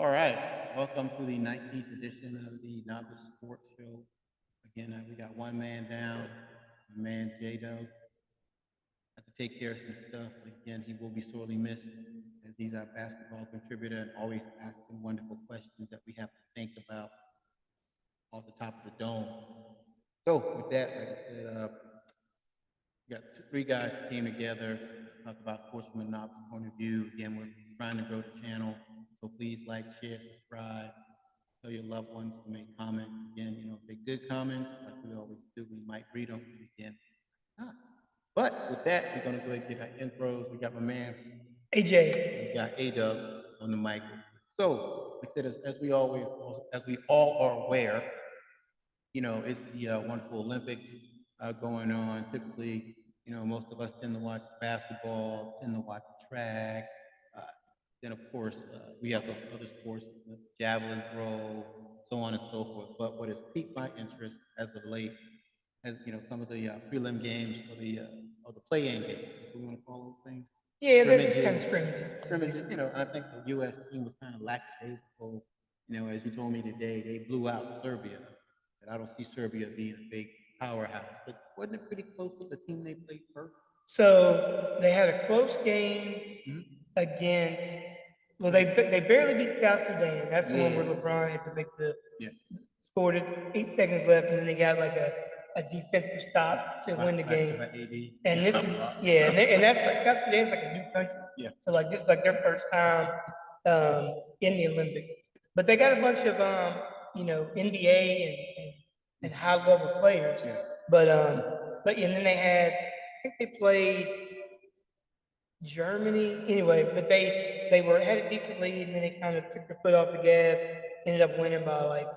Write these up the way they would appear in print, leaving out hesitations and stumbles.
All right, welcome to the 19th edition of the Novice Sports Show. Again, we got one man down, my man J-Dub. Have to take care of some stuff, but again, he will be sorely missed as he's our basketball contributor and always asking wonderful questions that we have to think about off the top of the dome. So with that, like I said, we got three guys that came together to talk about sports from a novice point of view. Again, we're trying to grow the channel, so please like, share, subscribe, tell your loved ones to make comments. Again, if they're good comments, like we always do, we might read them. Again, not. But with that, we're going to go ahead and get our intros. We got my man AJ. We got A-Dub on the mic. So, like I said, as we all are aware, it's the wonderful Olympics going on. Typically, most of us tend to watch basketball, tend to watch track. Then, of course, we have those other sports, javelin throw, so on and so forth. But what has piqued my interest as of late, as some of the prelim games or the play-in games, if we want to call those things. Yeah, they're just kind of scrimmages. I think the U.S. team was kind of lackadaisical. As you told me today, they blew out Serbia. And I don't see Serbia being a big powerhouse. But wasn't it pretty close to the team they played first? So they had a close game against. Well, they barely beat South Sudan. That's the one where LeBron had to make scored it 8 seconds left, and then they got like a defensive stop to win the game. And this is and that's like South Sudan's like a new country. Yeah. So like this is like their first time in the Olympics. But they got a bunch of NBA and high level players. Yeah. But and then they had, I think they played Germany anyway, but they had a decent lead, and then they kind of took their foot off the gas, ended up winning by like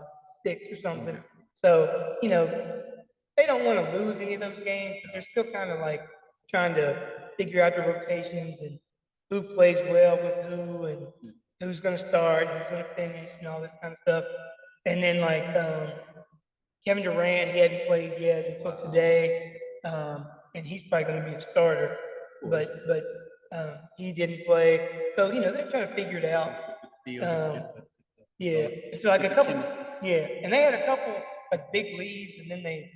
6 or something. Okay. So they don't want to lose any of those games, but they're still kind of like trying to figure out the rotations and who plays well with who and who's going to start, who's going to finish, and all this kind of stuff. And then like Kevin Durant, he hadn't played yet until today, and he's probably going to be a starter, but he didn't play. So they're trying to figure it out. Yeah, it's like a couple. Yeah, and they had a couple like big leads, and then they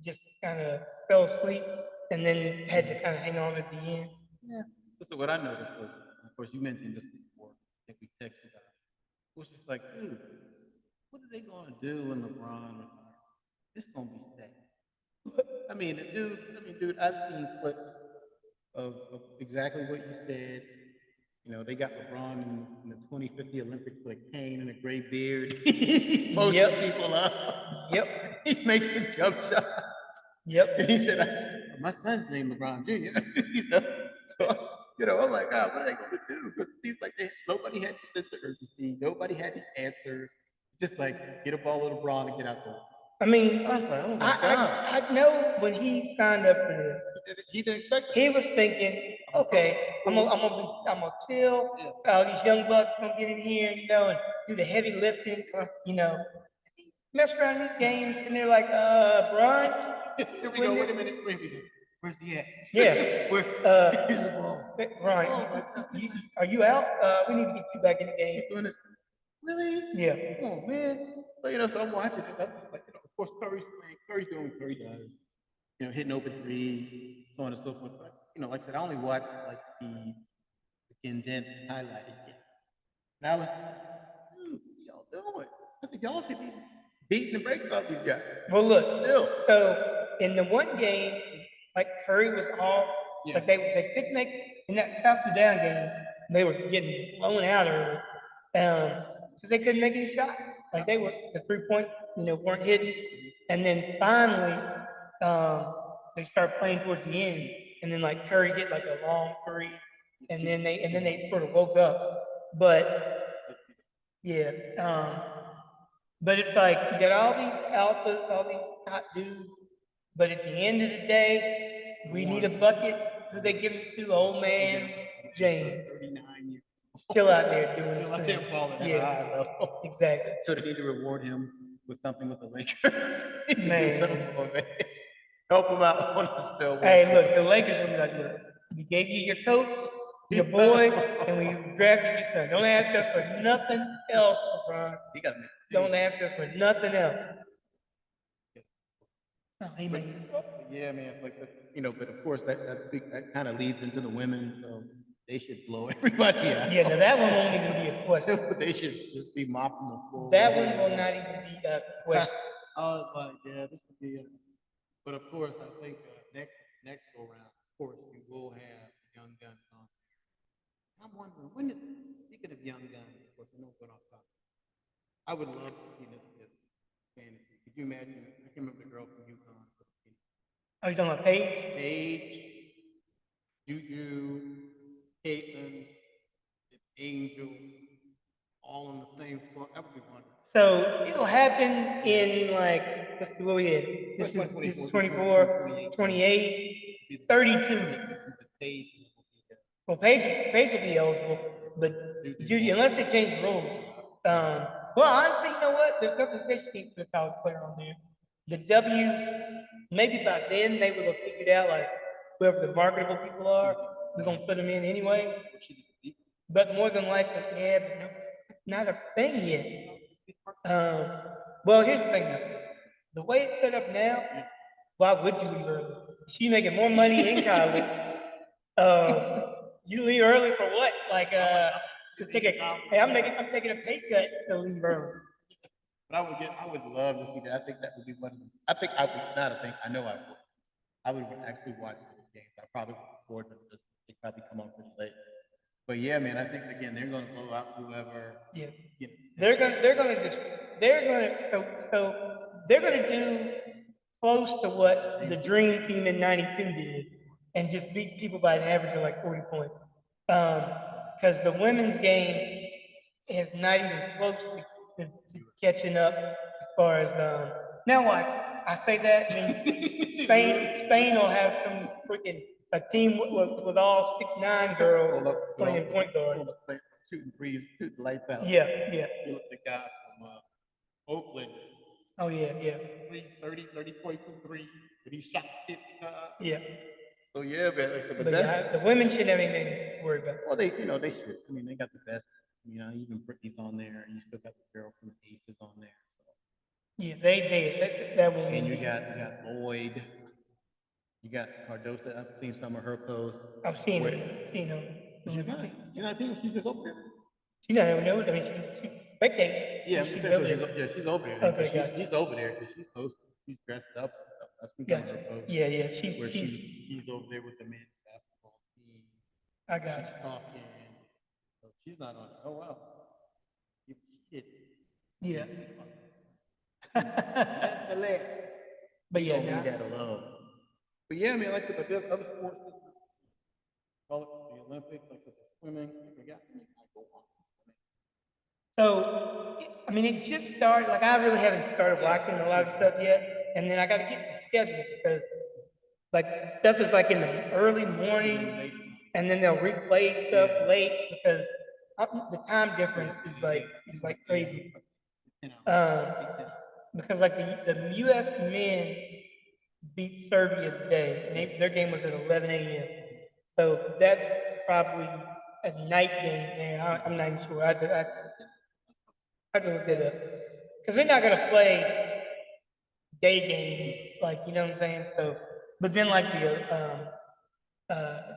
just kind of fell asleep, and then had to kind of hang on at the end. Yeah. So what I noticed was, of course, you mentioned this before. I think we texted about it. It was just like, dude, what are they going to do when LeBron retires? It's going to be sad. Dude, I've seen clips of exactly what you said. They got LeBron in the 2050 Olympics with a cane and a gray beard. He posted people up. Yep. He's making jump shots. Yep. And he said, my son's named LeBron Jr. I'm like, God, what are they going to do? Because it seems like nobody had the sense of urgency. Nobody had the answers. Just like, get a ball to LeBron and get out there. I mean, I was like, oh my God. I know when he signed up for this, he didn't expect it. He was thinking, okay, I'm gonna chill. All these young bucks gonna get in here, and do the heavy lifting. Mess around in these games, and they're like, Brian. Here we go. Wait a minute. Where's he at? Yeah. Here's the ball. Brian, are you out? We need to get you back in the game. He's doing this. Really? Yeah. Come on, man. So I'm watching it. I'm just like, of course, Curry's playing. Curry's doing what Curry does. Hitting open threes, so on and so forth. But, like I said, I only watched like the condensed highlighted game. And I was, what y'all doing? I said, y'all should be beating the brakes off these guys. Well, look. Still. So in the one game, like Curry was off. Yeah. Like they couldn't make in that South Sudan game. They were getting blown out early. Because they couldn't make any shots. Like the 3-point, weren't hitting. And then finally, they start playing towards the end, and then like Curry hit like a long three, and then they sort of woke up. But yeah, but it's like you got all these alphas, all these hot dudes, but at the end of the day, we need a bucket. Who they give it to? Old man James. 39 years. Still out there doing Still out there balling at a high level. Exactly. So they need to reward him with something with the Lakers. Man. Do something for him. Help him out on the spell. Hey, look, the Lakers will be like, look, we gave you your coach, your boy, and we drafted your son. Don't ask us for nothing else, LeBron. He got to make. Don't ask us for nothing else. Oh, he But, made. yeah, man. Like but of course that kind of leads into the women. So they should blow everybody out. Yeah, now that one won't even be a question. They should just be mopping the floor. That one will not even be a question. I was like, yeah, this would be. But of course, I think next go round, of course, we will have Young Guns on. I'm wondering speaking of Young Guns, of course, I know we're off topic. I would love to see this fantasy. Could you imagine? I can remember the girl from UConn. Are you talking about Paige? Paige, Juju, Caitlin, Angel, all on the same floor. That would be wonderful. So it'll happen in like, let's see what we had. This is 24, 28, 32. Well, Paige will be eligible, but Juju, unless they change the rules. Well, honestly, you know what? There's nothing that she needs for a college player on there. The W, maybe by then they will have figured out like whoever the marketable people are, we're gonna put them in anyway. But more than likely, yeah, but no, not a thing yet. Well, here's the thing though. The way it's set up now, why would you leave early? She making more money in college. You leave early for what? Like to take a hey, I'm taking a pay cut to leave early. But I would love to see that. I think that would be one of them. I think I would not. I know I would. I would actually watch those games. I probably would afford them. They probably come on pretty late. But yeah, man, I think again they're going to blow out whoever. Yeah. They're gonna do close to what the Dream Team in '92 did, and just beat people by an average of like 40 points. Because the women's game is not even close to catching up as far as now watch. I say that, I mean, Spain will have some freaking a team with all 6'9" girls playing point guard. Shooting threes, shoot the lights out. Yeah. You look the guy from Oakland. Oh, yeah. 30 points in three, but he shot 50 times. Yeah. So yeah, man. But the women shouldn't have anything to worry about. Well, they should. I mean, they got the best. Even Brittany's on there, and you still got the girl from the Aces on there. So. Yeah, that will. And you got Lloyd. You got Cardosa. I've seen some of her posts. I've seen her. She's not thinking she's just over there. She's not even know. I mean, she's spectating. Yeah, she's over there. She's over there. Okay, she's over there because she's posted. She's dressed up. I've seen some of her posts. Yeah. She's over there with the men's basketball team. I got She's talking. So she's not on it. Oh wow. You kid. Yeah. But yeah, need that alone. But yeah, I mean, like but there's other sports. Call it the Olympics, like the swimming. So, I mean, it just started. Like, I really haven't started watching a lot of stuff yet, and then I got to get the schedule because, like, stuff is like in the early morning, and then they'll replay stuff late because the time difference is like crazy. Because like the U.S. men beat Serbia today, and their game was at 11 a.m. So that's probably a night game. I'm not even sure. I have to look it up because they're not gonna play day games, like, you know what I'm saying. So, but then like the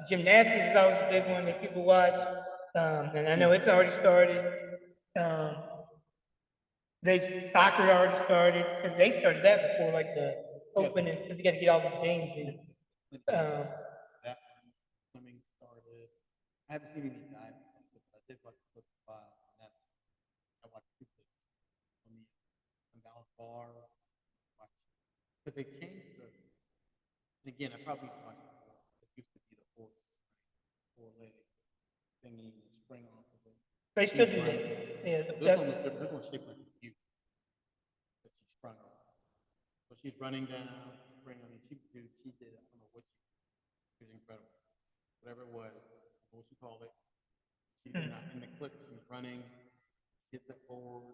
gymnastics is always a big one that people watch, and I know it's already started. Soccer already started because they started that before like the opening because you got to get all these games in. That swimming started. I haven't seen any dive, but I did watch the file. I watched two clips on the Dallas bar. Because they changed the. And again, I probably watched it before. It used to be the four leg thingy with spring off of it. They still do that. Yeah, this one's shaped like a cube that she sprung on. So she's running down, spring. I mean, she did. I don't know what she was incredible. Whatever it was, what you call it. She's in the clip. She's running, gets it forward,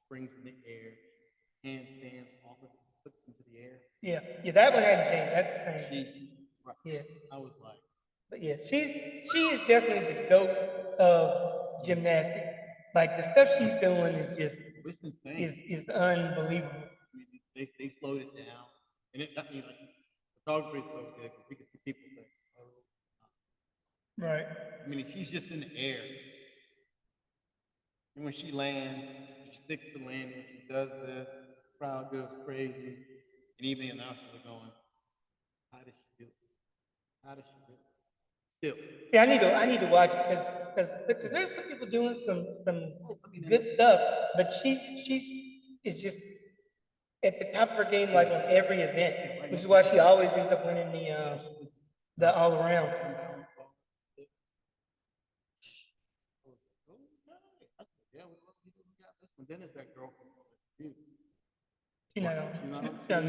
springs in the air, handstands off of flips into the air. Yeah, that one hadn't changed. That's the same. I was like, But yeah, she is definitely the goat of gymnastics. Like the stuff she's doing is just It's insane. is unbelievable. I mean, they slowed it down, and I mean, like photography is so good because we can see people say, "Oh." Right. I mean, she's just in the air, and when she lands, she sticks the landing. She does this. The crowd goes crazy, and even the announcers are going, "How does she do it? How does she do it?" Still. See, I need to watch it because there's some people doing some good stuff, but she is just at the top of her game, like on every event, which is why she always ends up winning the all around. Yeah, we got this one. Then it's that girl from Dude. She's not on. She's not on.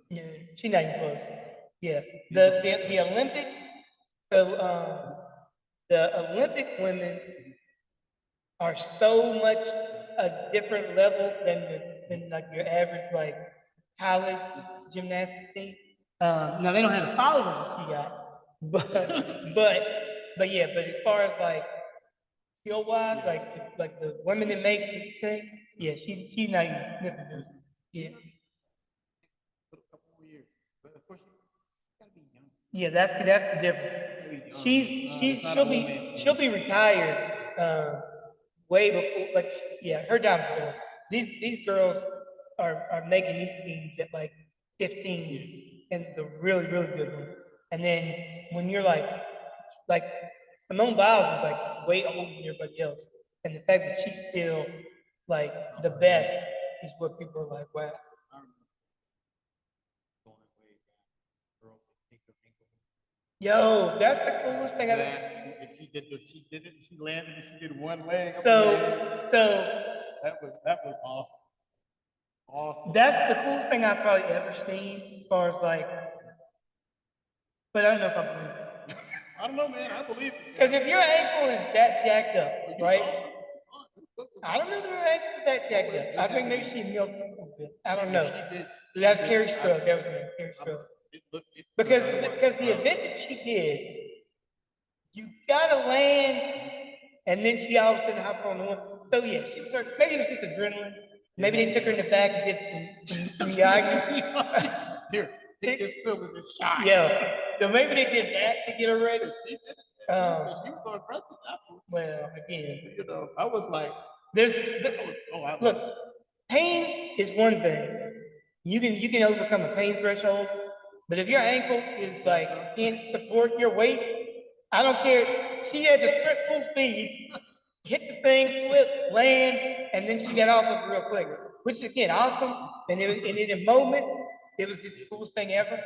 Yeah, Yeah, she's not even close. Yeah, the Olympic. So the Olympic women are so much a different level than like your average like college gymnastics team. Now they don't have the followers that she got, but but but as far as like skill wise, like the women that make the thing, yeah, she's not even sniffing those. Yeah. Put a couple more years, but of course you gotta be young. Yeah, that's the difference. She'll be retired way before like yeah, her job is done. These girls are making these teams at like 15 and the really, really good ones. And then when you're like Simone Biles is like way older than everybody else. And the fact that she's still like the best is what people are like, wow. Yo, that's the coolest thing I've ever. She did it. She landed and she did one leg. So that was awesome. Awesome. That's the coolest thing I've probably ever seen as far as like. But I don't know if I believe it. I don't know, man. I believe it. Because if your ankle is that jacked up, right? I don't know if her ankle is that jacked up. I think maybe she milked it a little bit. I don't know. That's Carrie Strug. That was her name, Carrie Strug. Because the event that she did, you gotta land, and then she all of a sudden hops on the one. So yeah, she was maybe it was just adrenaline. Maybe they took her in the back and did some Miyagi. Here, take this pill with this shot. Yeah. So maybe they did that to get her ready. She was so impressed with that. Well, again, you know, I was like, look, pain is one thing. You can overcome a pain threshold, but if your ankle is like can't support your weight, I don't care. She had to sprint full speed, hit the thing, flip, land, and then she got off of it real quick, which is again awesome. And in a moment, it was just the coolest thing ever.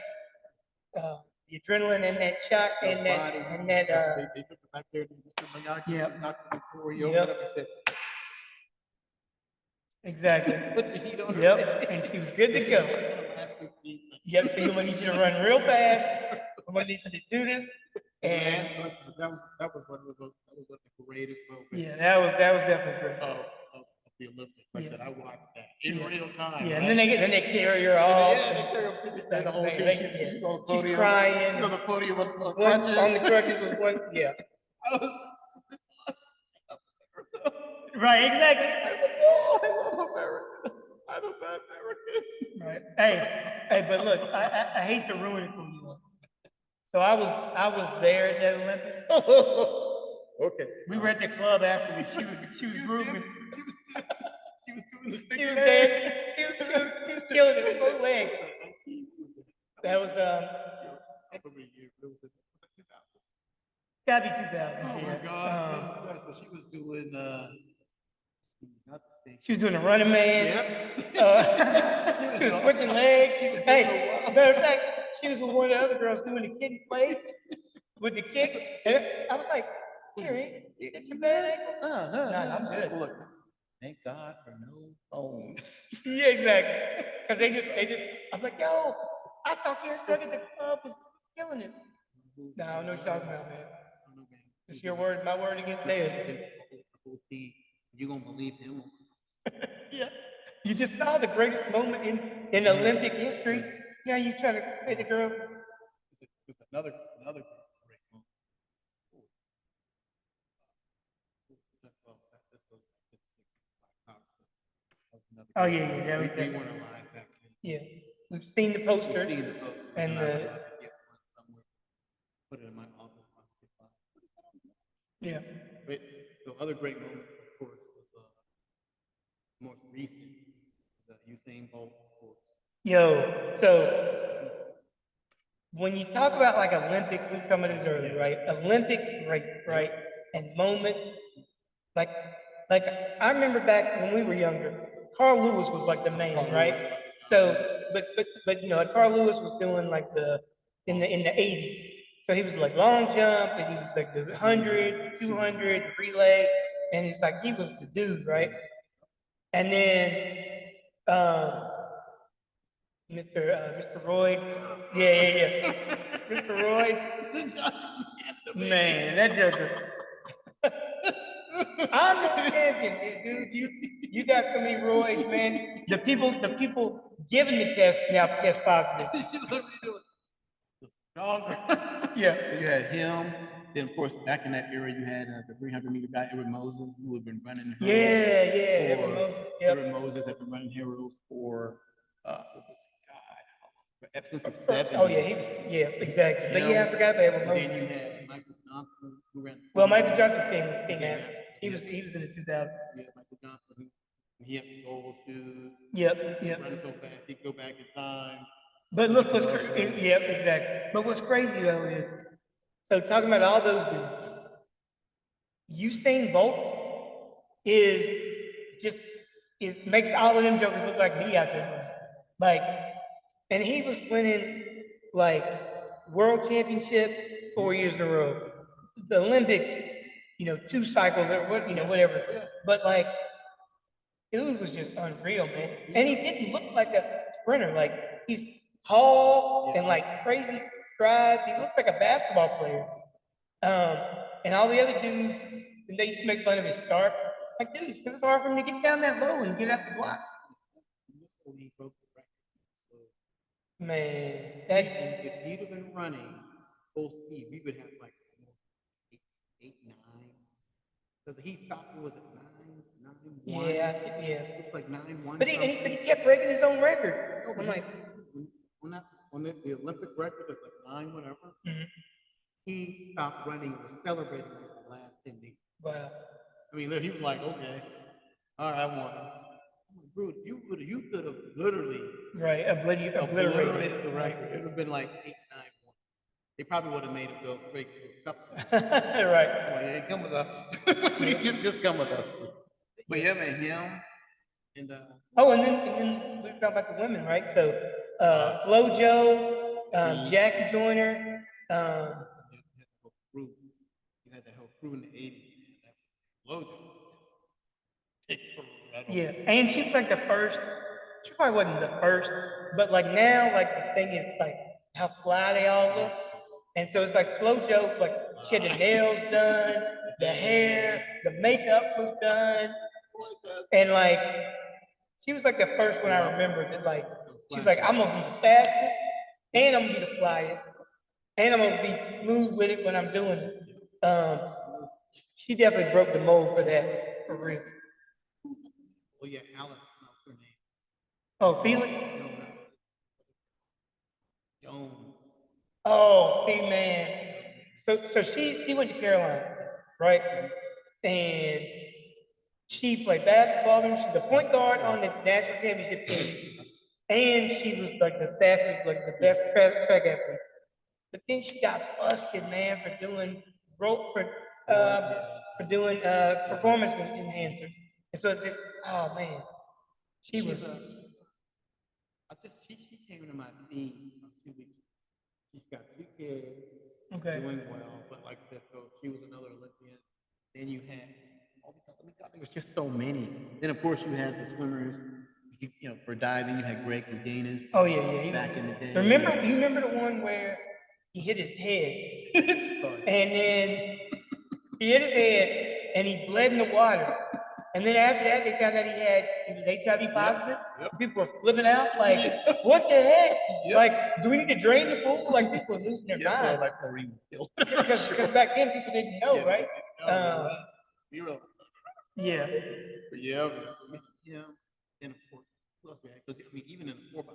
The adrenaline and that shock and that they took it back there to Mr. Miyagi. Yeah. Knocked him before he opened up and said, exactly. put the heat on her. Yep. And she was good to go. Yep. So I'm gonna need you to run real fast. I'm gonna need you to do this. And that was one of the greatest moments. Yeah, that was definitely great. Of the Olympics. Like I said, I watched that in real time. Yeah, right? and then they carry her off. Yeah, they carry her the whole team. She's on the podium. She's crying. She's on the podium with crutches. On the crutches with one. Yeah. Right, exactly. I was like, oh, I love America. I'm an American. Right. Hey, but look, I hate to ruin it for you. So I was there at that Olympics. Okay. We were at the club afterwards. She was grooving. She was doing the thing. She was there. She was killing it with both legs. That was gotta be 2000. Oh my God. So she was doing she was doing a running man. Yep. She was switching legs. Hey, matter of fact, she was with one of the other girls doing the kid plays with the kick. And I was like, here, get your bad ankle. No, I'm good. Look, thank God for no phones. Yeah, exactly. Because they just, I'm like, yo, I saw Karen Strug at the club was killing it. No, I don't know what you're talking about, man. It's your word, my word against theirs. You're gonna believe him. Yeah. You just saw the greatest moment in Olympic history. Now you try to pay the girl. It's another well, this was 65 Oh yeah, that was we weren't alive back then. Yeah, we've seen the posters. We've seen the posters, and I would love to get one somewhere. Put it in my office. Yeah. But the other great moments, of course, was most recent, the Usain Bolt, of course. Yo, so when you talk about like Olympic, we were talking about this earlier, right? Olympic race, right? And moments, like, like I remember back when we were younger, Carl Lewis was like the man, right? So, but you know, like Carl Lewis was doing like in the 80s. So he was like long jump, and he was like the 100, 200 relay, and he's like he was the dude, right? And then Mr. Roy, yeah, Mr. Roy, man, that joker. I'm the champion, dude. You got so many Roys, man. The people giving the test now test positive. Stronger. Yeah. So you had him. Then, of course, back in that era, you had the 300-meter guy, Edward Moses, who had been running hurdles. Edward Moses. Yep. Edward Moses had been running hurdles for, what was it, God, since the 70s. Oh, yeah, exactly. But yeah, I forgot about Edward Moses. Then you had Michael Johnson, who ran. Well, Michael Johnson came out. He was in the 2000s. Yeah, Michael Johnson, he had the gold shoes. Yep. Running so fast, he'd go back in time. But look what's crazy. Yep, exactly. But what's crazy though is, so talking about all those dudes, Usain Bolt makes all of them jokers look like me out there. Like, and he was winning like world championship 4 years in a row, the Olympics, 2 cycles or what, whatever. But like, dude was just unreal, man. And he didn't look like a sprinter. Like he's tall and like crazy strides. He looked like a basketball player. And all the other dudes, and they used to make fun of his start. Like, dude, it's because it's hard for him to get down that low and get out the block. Man, if he'd have been running full speed, we would have like eight, 9. Because he stopped, was it 9, 1? Yeah. It was like 9-1. But he kept breaking his own record. No, but on the Olympic record, it's like 9, whatever. Mm-hmm. He stopped running and was celebrating like the last 10 days. Wow. I mean, he was like, okay, all right, I won. Bro, you could have literally obliterated the record. It would have been like 8-9-1. They probably would have made him go straight to the cup. Right. Well, yeah, come with us. just come with us. But yeah, man, him and and then we talk about the women, right? So FloJo, Jackie Joyner, you had that whole crew in the 80s. FloJo. Yeah, and she was like the first. She probably wasn't the first, but like now, like the thing is like how fly they all look, and so it's like FloJo, like she had the nails done, the hair, the makeup was done, and like she was like the first one I remember that like she's like I'm gonna be the fastest, and I'm gonna be the flyest, and I'm gonna be smooth with it when I'm doing it. She definitely broke the mold for that, for real. Oh yeah, Alex, her name. Oh, Felix? Joan. Oh, see, man. So she went to Carolina, right? And she played basketball. She's the point guard on the national championship team, and she was like the fastest, like the best track athlete. But then she got busted, man, for doing performance enhancers. And so it's oh man, she came to my feed 2 weeks. She's got 2 kids, doing well. But like I said, so she was another Olympian. Then you had all these other guys. There was just so many. Then of course you had the swimmers. For diving, you had Greg Louganis. Oh yeah. Back in the day. You remember the one where he hit his head, and then he hit his head, and he bled in the water. And then after that, they found out he was HIV positive. Yep. People were flipping out, like, what the heck? Yep. Like, do we need to drain the pool? Like, people were losing their minds. Like, because back then, people didn't know, right? Yeah. But yeah, yeah. And of course, who else we had? Because I mean, even in the 4x,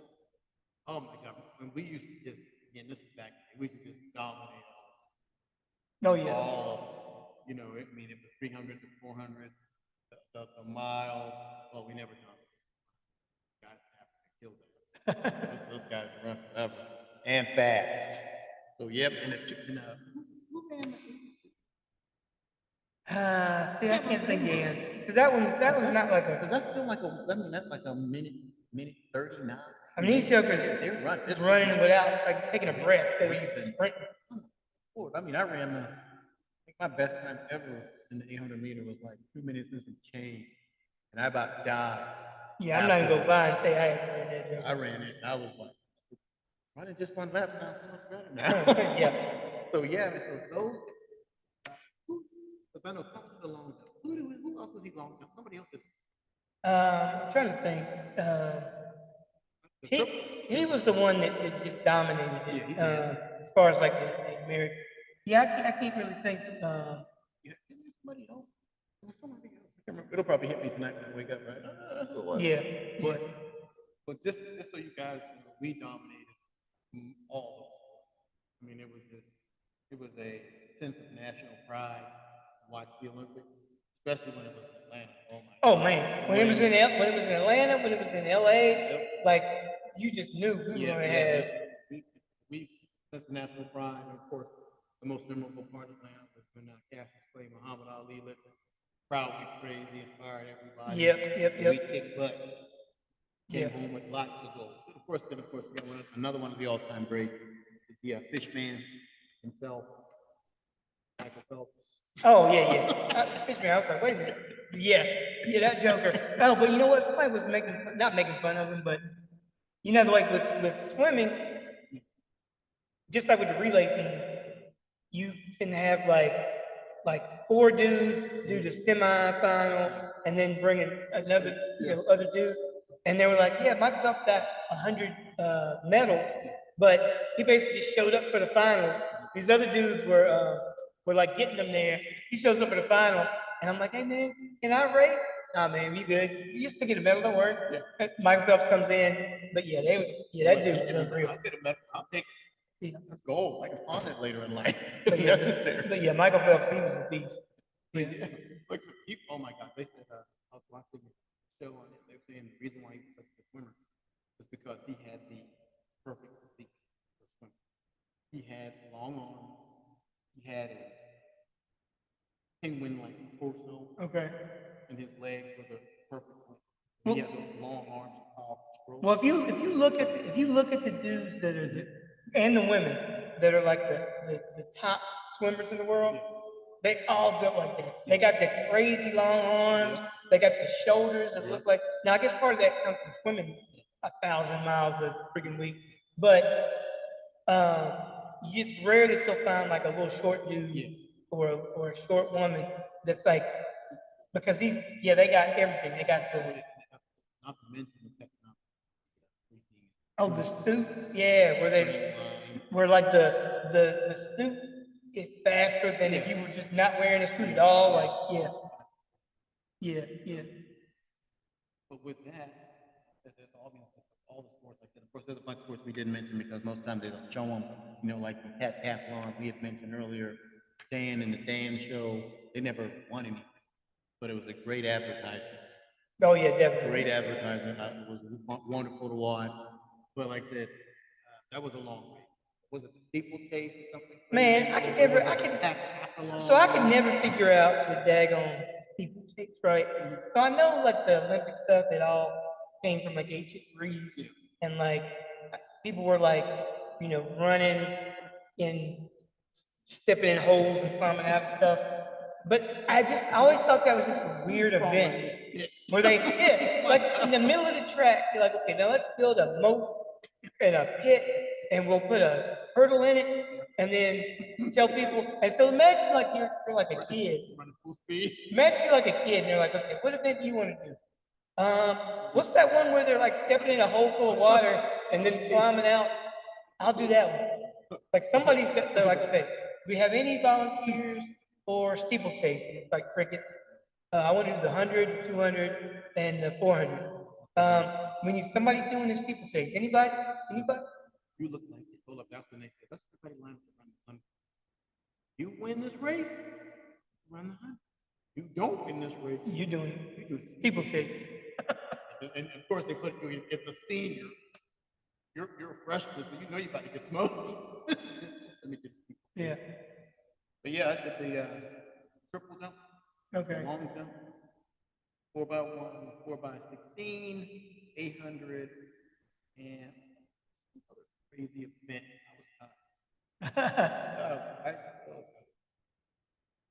oh my God, when we used to just, again, this is back, we used to just dominate Oh yeah. all of them. You know, I mean, it was 300 to 400, the mile. Well, we never dominated. Guys have to kill them. those guys run forever and fast. So yep, and who ran the See, I can't think again. Cause that was not like because a. that's still like a, I mean, that's like a minute 39. I mean, these jokers they're running, running without like taking a breath. They were just racing. sprinting. I mean, I ran I think my best time ever in the 800 meter was like 2 minutes and some change, and I about died. Yeah, I'm not gonna go by and say I ran that joke. I ran it, and I was like, why didn't just one lap now? So much better now. Yeah. So yeah, so those. Because I know Trump did a long jump. Who else was he long jump? Somebody else did. I'm trying to think. He was the one that just dominated it. Yeah, as far as like the American. Yeah, I can't really think. Yeah, somebody else. It was somebody else. I can't remember. It'll probably hit me tonight when I wake up, right? That's what it was. Yeah. But just so you guys know, we dominated all of them. I mean, it was a sense of national pride to watch the Olympics, especially when it was in Atlanta. Oh my Oh God. man, when it was in Atlanta, when it was in LA, like you just knew we were gonna have. We sense of national pride, and of course, the most memorable part of Atlanta was when Cassius Clay, Muhammad Ali lit the crowd went crazy, inspired everybody. Yep. We kicked butt. Came home with lots of gold. Of course, we got another one of the all-time greats, the Fishman himself, Michael Phelps. Oh yeah. Fishman, I was like, wait a minute. Yeah, that Joker. Oh, but you know what? Somebody was not making fun of him, but you know, like with swimming, just like with the relay team, you can have like 4 dudes do the semifinal and then bring in another other dude. And they were like, yeah, Mike Phelps got 100 medals, but he basically just showed up for the finals. These other dudes were like getting them there. He shows up for the final, and I'm like, hey man, can I race? Nah, man, you good. You just get a medal, don't worry. Mike Phelps comes in, but yeah, that dude was unreal. I'll get a medal. I'll take it. Yeah. That's gold. I can pawn it later in life. But yeah, Michael Phelps, he was a beast. Yeah. Like oh my God, they said I was watching a show on it. They were saying the reason why he was such a good swimmer was because he had the perfect physique for swimming. He had long arms. He had a penguin-like torso. Okay. And his legs were the perfect length. He had those long arms, strokes. Well, if you look at the dudes that are and the women that are like the top swimmers in the world, they all built like that. They got the crazy long arms. They got the shoulders that look like. Now, I guess part of that comes from swimming 1,000 miles a freaking week. But it's rare that you'll find like a little short dude or a short woman that's like, because they got everything. They got the. Not to mention the technology. Oh, the suits, yeah, where like the suit is faster than if you were just not wearing a suit at all. Like, yeah. But with that, there's all the sports like that. Of course, there's a bunch of sports we didn't mention because most times they don't show them. You know, like the decathlon we had mentioned earlier, Dan and the Dan show. They never won anything, but it was a great advertisement. Oh yeah, definitely. Great advertisement. It was wonderful to watch. But like that, that was a long way. Was it the steeplechase or something? Man, I could never figure out the daggone steeplechase, right? So I know like the Olympic stuff, it all came from like ancient Greece, and like people were like, running and stepping in holes and climbing out and stuff. But I always thought that was just a weird event where they, like in the middle of the track, you're like, okay, now let's build a moat and a pit, and we'll put a hurdle in it, and then tell people. And so imagine like you're like a kid. Imagine you're like a kid, and they're like, okay, what event do you want to do? What's that one where they're like stepping in a hole full of water and then climbing out? I'll do that one. Like they're like, okay, do we have any volunteers for steeplechase? It's like crickets. I want to do the 100, 200, and the 400. We need somebody doing this steeple chase. Anybody? Anybody? You look like it. Hold up, that's when they said, let's everybody line up to run the 100. You win this race, run the 100. You don't win this race, You doing you do steeple chase. and of course they put you in, it's a senior. You're a freshman, so you know you're about to get smoked. Let me get the steeple. Yeah. But yeah, I did the triple jump, Okay. long jump, 4x1, 4x16, 800, and another crazy event. I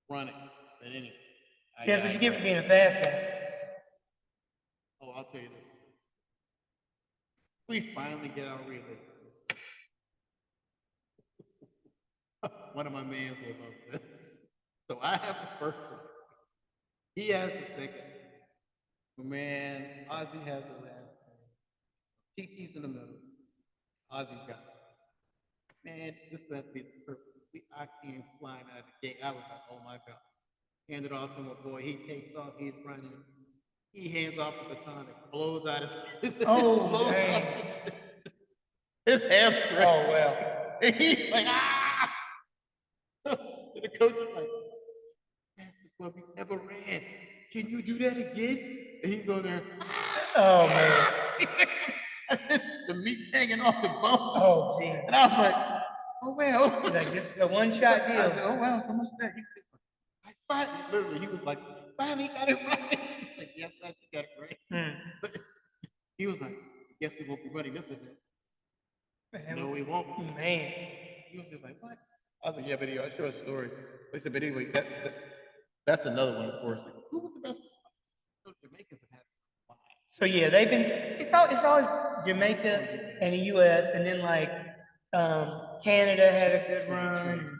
running, but anyway. See, that's what you get for being a fast guy. Oh, I'll tell you this. We finally get our relay. One of my mans will love this. So I have the first one. He has the second. Man, Ozzy has the last one. TT's in the middle. Ozzy's got it. Man, this is to be the perfect. I came flying out of the gate. I was like, oh my God. Handed off to my boy. He takes off. He's running. He hands off the baton. It blows out his. Oh, dang. His hamstring. Oh, well. And he's like, ah! So the coach is like, fastest one we ever ran. Can you do that again? And he's on there. Ah! Oh, man. I said, the meat's hanging off the bone. Oh, geez. And I was like, oh, well. Like, this is a one-shot deal. I said, oh, well, so much that. I finally, literally, he was like, finally got it right. He's like, yes, I got it right. But he was like, guess we won't be running this event. No, we won't. Man. He was just like, what? I was like, yeah, but anyway, I'll show a story. But he said, but anyway, that's another one, of course. Like, who was the best? So Jamaicans have had. So yeah, they've been. It's always Jamaica and the U.S. and then like Canada had a good run.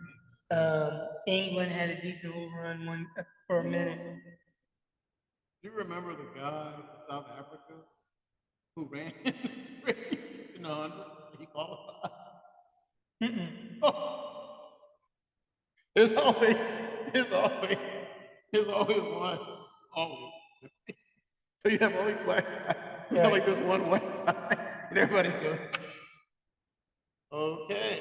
England had a decent little run for a minute. Do you remember the guy from South Africa who ran in the 100? He qualified. Oh. There's always one. Always. So you have only black guys. You have like this one white guy, and everybody goes, okay.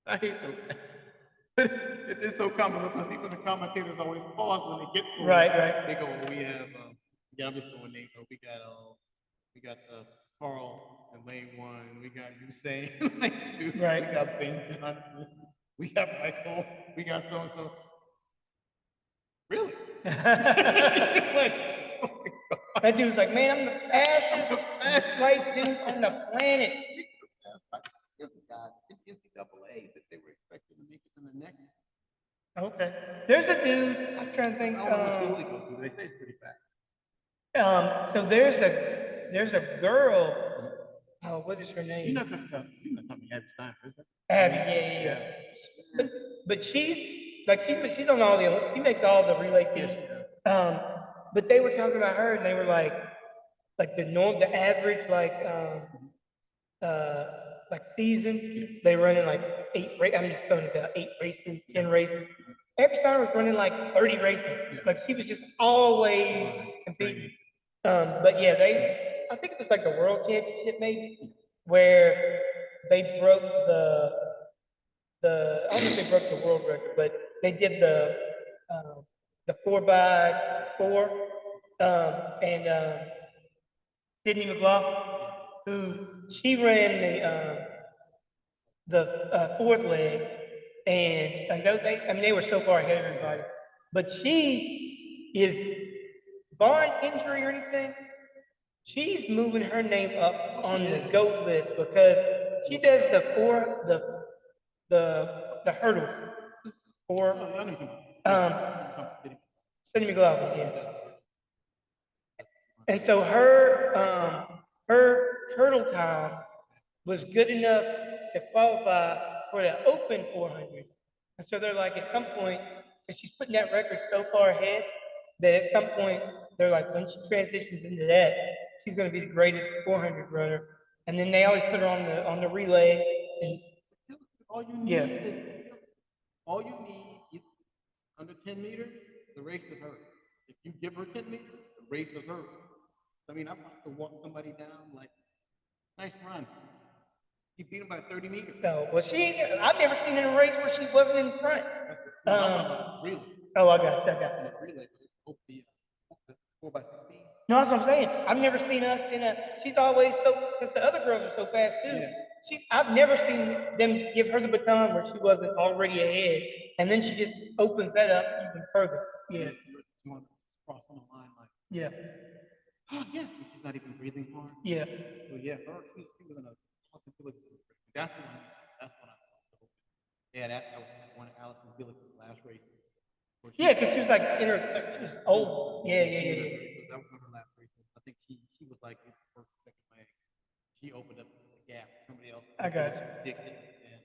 I hate them. But it's so common because even the commentators always pause when they get to right. They go, well, we have, yeah, I'm just throwing names. We got Carl and Lane 1. We got Usain Lane 2. Right. We got Ben Johnson. We got Michael. We got so and so. Really? Like, oh my God. That dude's like, man, I'm the fastest white dude on the planet. There's a guy in NCAA that they were expecting to make it in the next. Okay. There's a dude, I'm trying to think. I don't know what school he goes to. They say it's pretty fast. So there's a girl. Oh, what is her name? You're not talking Abby Steinfeld, is it? Abby, yeah. But she's on all she makes all the relay teams. But they were talking about her, and they were like the average season, they run in like 8 races. I'm just throwing this out, 8 races, 10 races. Abby Stein was running like 30 races. Yeah. Like she was just always competing. But yeah, I think it was like the World Championship maybe, where they broke I don't know if they broke the world record, but they did the 4x4, and Sydney McLaughlin, who she ran the 4th leg, and they were so far ahead of everybody. But she is, barring injury or anything, she's moving her name up on the GOAT list because she does the hurdles for Sydney McLaughlin, yeah. And so her hurdle time was good enough to qualify for the open 400. And so they're like, at some point, because she's putting that record so far ahead, that at some point, they're like, when she transitions into that, she's going to be the greatest 400 runner. And then they always put her on the relay. And all you need is under 10 meters, the race is hers. If you give her 10 meters, the race is hers. I mean, I'm about to walk somebody down like, nice run. She beat him by 30 meters. No, well, I've never seen her in a race where she wasn't in front. No, I'm talking about relay. Oh, I got you. Relay, the 4x16. No, that's what I'm saying. I've never seen us she's always because the other girls are so fast too. Yeah. I've never seen them give her the baton where she wasn't already ahead, and then she just opens that up even further. Yeah. You want to cross on the line like. Yeah. Yeah. She's not even breathing hard. Yeah. So yeah, she was in a possibility. That's when I thought. Yeah, that was one of Allison Gillick's last race. Yeah, because she was like she was old. Yeah. That was one of her last races. I think she was like in the first, second leg. She opened up the gap. Somebody else. I got you. Predicted, and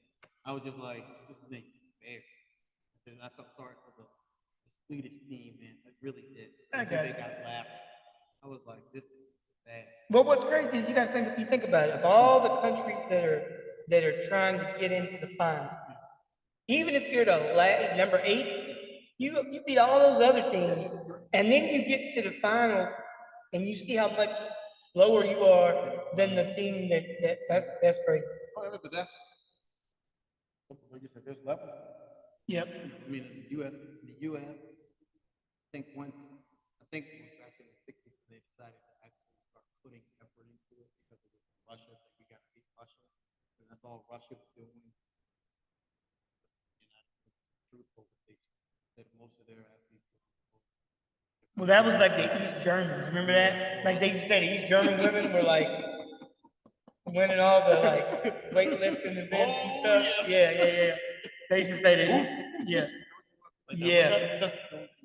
I was just like, this is fair. And I felt sorry for the Swedish team, man. It really did. I got they you. got lapped. I was like, this is bad. Well, what's crazy is you got to think. If you think about it, of all the countries that are trying to get into the final, even if you're the number 8, you beat all those other teams, and then you get to the finals, and you see how much slower you are than the team that's crazy. Oh, but that's like you said. There's levels. Yep. I mean, the U.S. I think back in the 60s they decided to actually start putting effort into it because it was Russia that we got to beat Russia, and that's all Russia was doing. Truthful, they said most of their athletes. Well, that was like the East Germans. Remember that? Like they used to say the East German women were like winning all the like weightlifting events and stuff. Yes. Yeah. They used to say that. Yeah.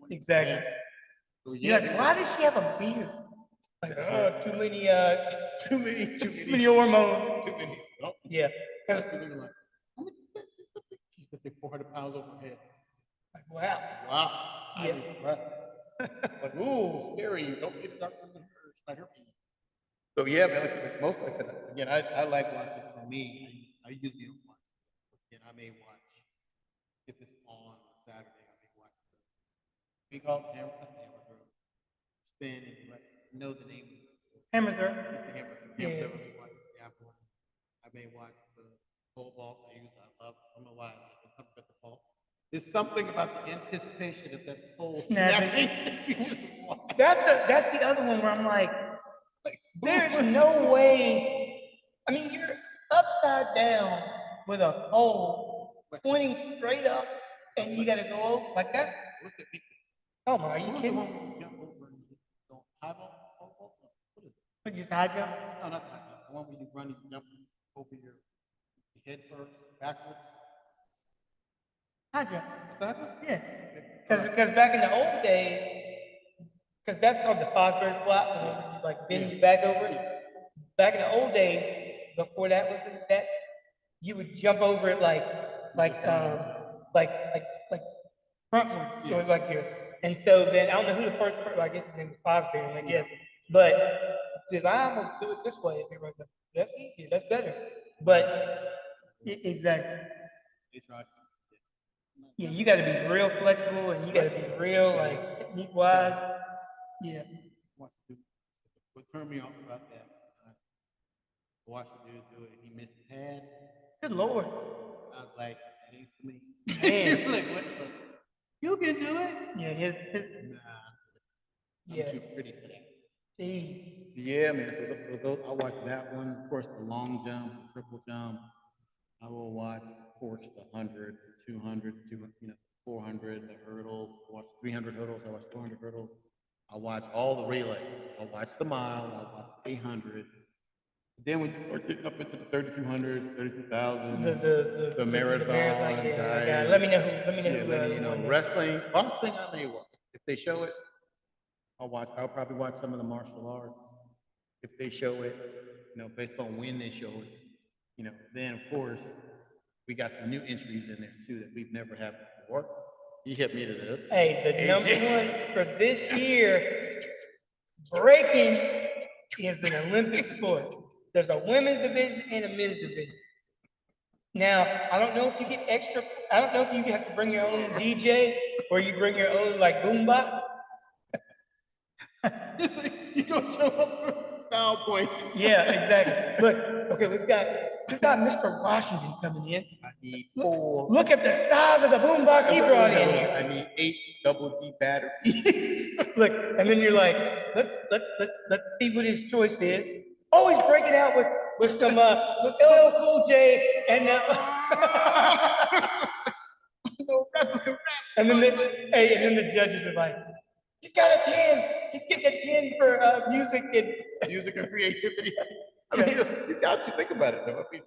Exactly. So, yeah. Like, why does she have a beard? Like, too many hormones. Too many. Oh. Yeah. Like, she's lifting 400 pounds over her head. Like, wow. Yeah. Like, ooh, scary. Don't get stuck in her. So yeah, man, like most of it, again, I like watching. For me, I usually don't watch. Again, I may watch if it's on Saturday. I may watch we call it hammer throw, spin, and know the name. Hammer throw. It's the hammer throw. Yeah. I may watch the pole vault. I don't know why. It's something about the pole. There's something about the anticipation of that pole snapping. You just watch. That's the other one where I'm like, there's no way. I mean, you're upside down with a pole pointing straight up, and you got to go over like that. Oh my, are you kidding? High jump? What, just high jump? No, not high jump. The one where you run and jump over your head first, backwards. High jump. High jump? Yeah. Because back in the old days, because that's called the Fosbury flop, when you like bend your back over it. Back in the old days, before that was that, you would jump over it like frontwards. So it's like your, and so then I don't know who the first person. I guess his name was Fosbury, I guess. But says I'm gonna do it this way. Everybody's like, that's easier, that's better. But exactly. Yeah, you got to be real flexible, and you got to be real like technique wise. Yeah. What turned me off about that? I watched the dude do it. He missed pad. Good Lord. I was like, that ain't for me. Man. Like, what? You can do it. Yeah, his. Nah. I'm too pretty for that. Jeez. Yeah, man. So I watched that one. Of course, the long jump, the triple jump. I will watch, of course, the 100, 200, 400, the hurdles. I watch 300 hurdles. I watch 400 hurdles. I watch all the relays. I watch the mile. I watch 800. Then when you start getting up into the 3,200s, 32,000s, the marathons. Yeah, let me know who. Wrestling. Boxing, I may watch. If they show it, I'll watch. I'll probably watch some of the martial arts. If they show it, based on when they show it. Then of course, we got some new entries in there too that we've never had before. You hit me to this. Hey, the number one for this year, breaking is an Olympic sport. There's a women's division and a men's division. Now, I don't know if you get extra. I don't know if you have to bring your own DJ or you bring your own like boombox. You gonna show up for style points. Yeah, exactly. Look, okay, we've got Mr. Washington coming in. I need 4. Look at the size of the boombox he brought in here. I need 8 double D batteries. Look, and then you're like, let's see what his choice is. Oh, he's breaking out with some with LL Cool J and and then the judges are like, he's got a 10. He's getting a 10 for music and creativity. I mean, you got to think about it though. I mean,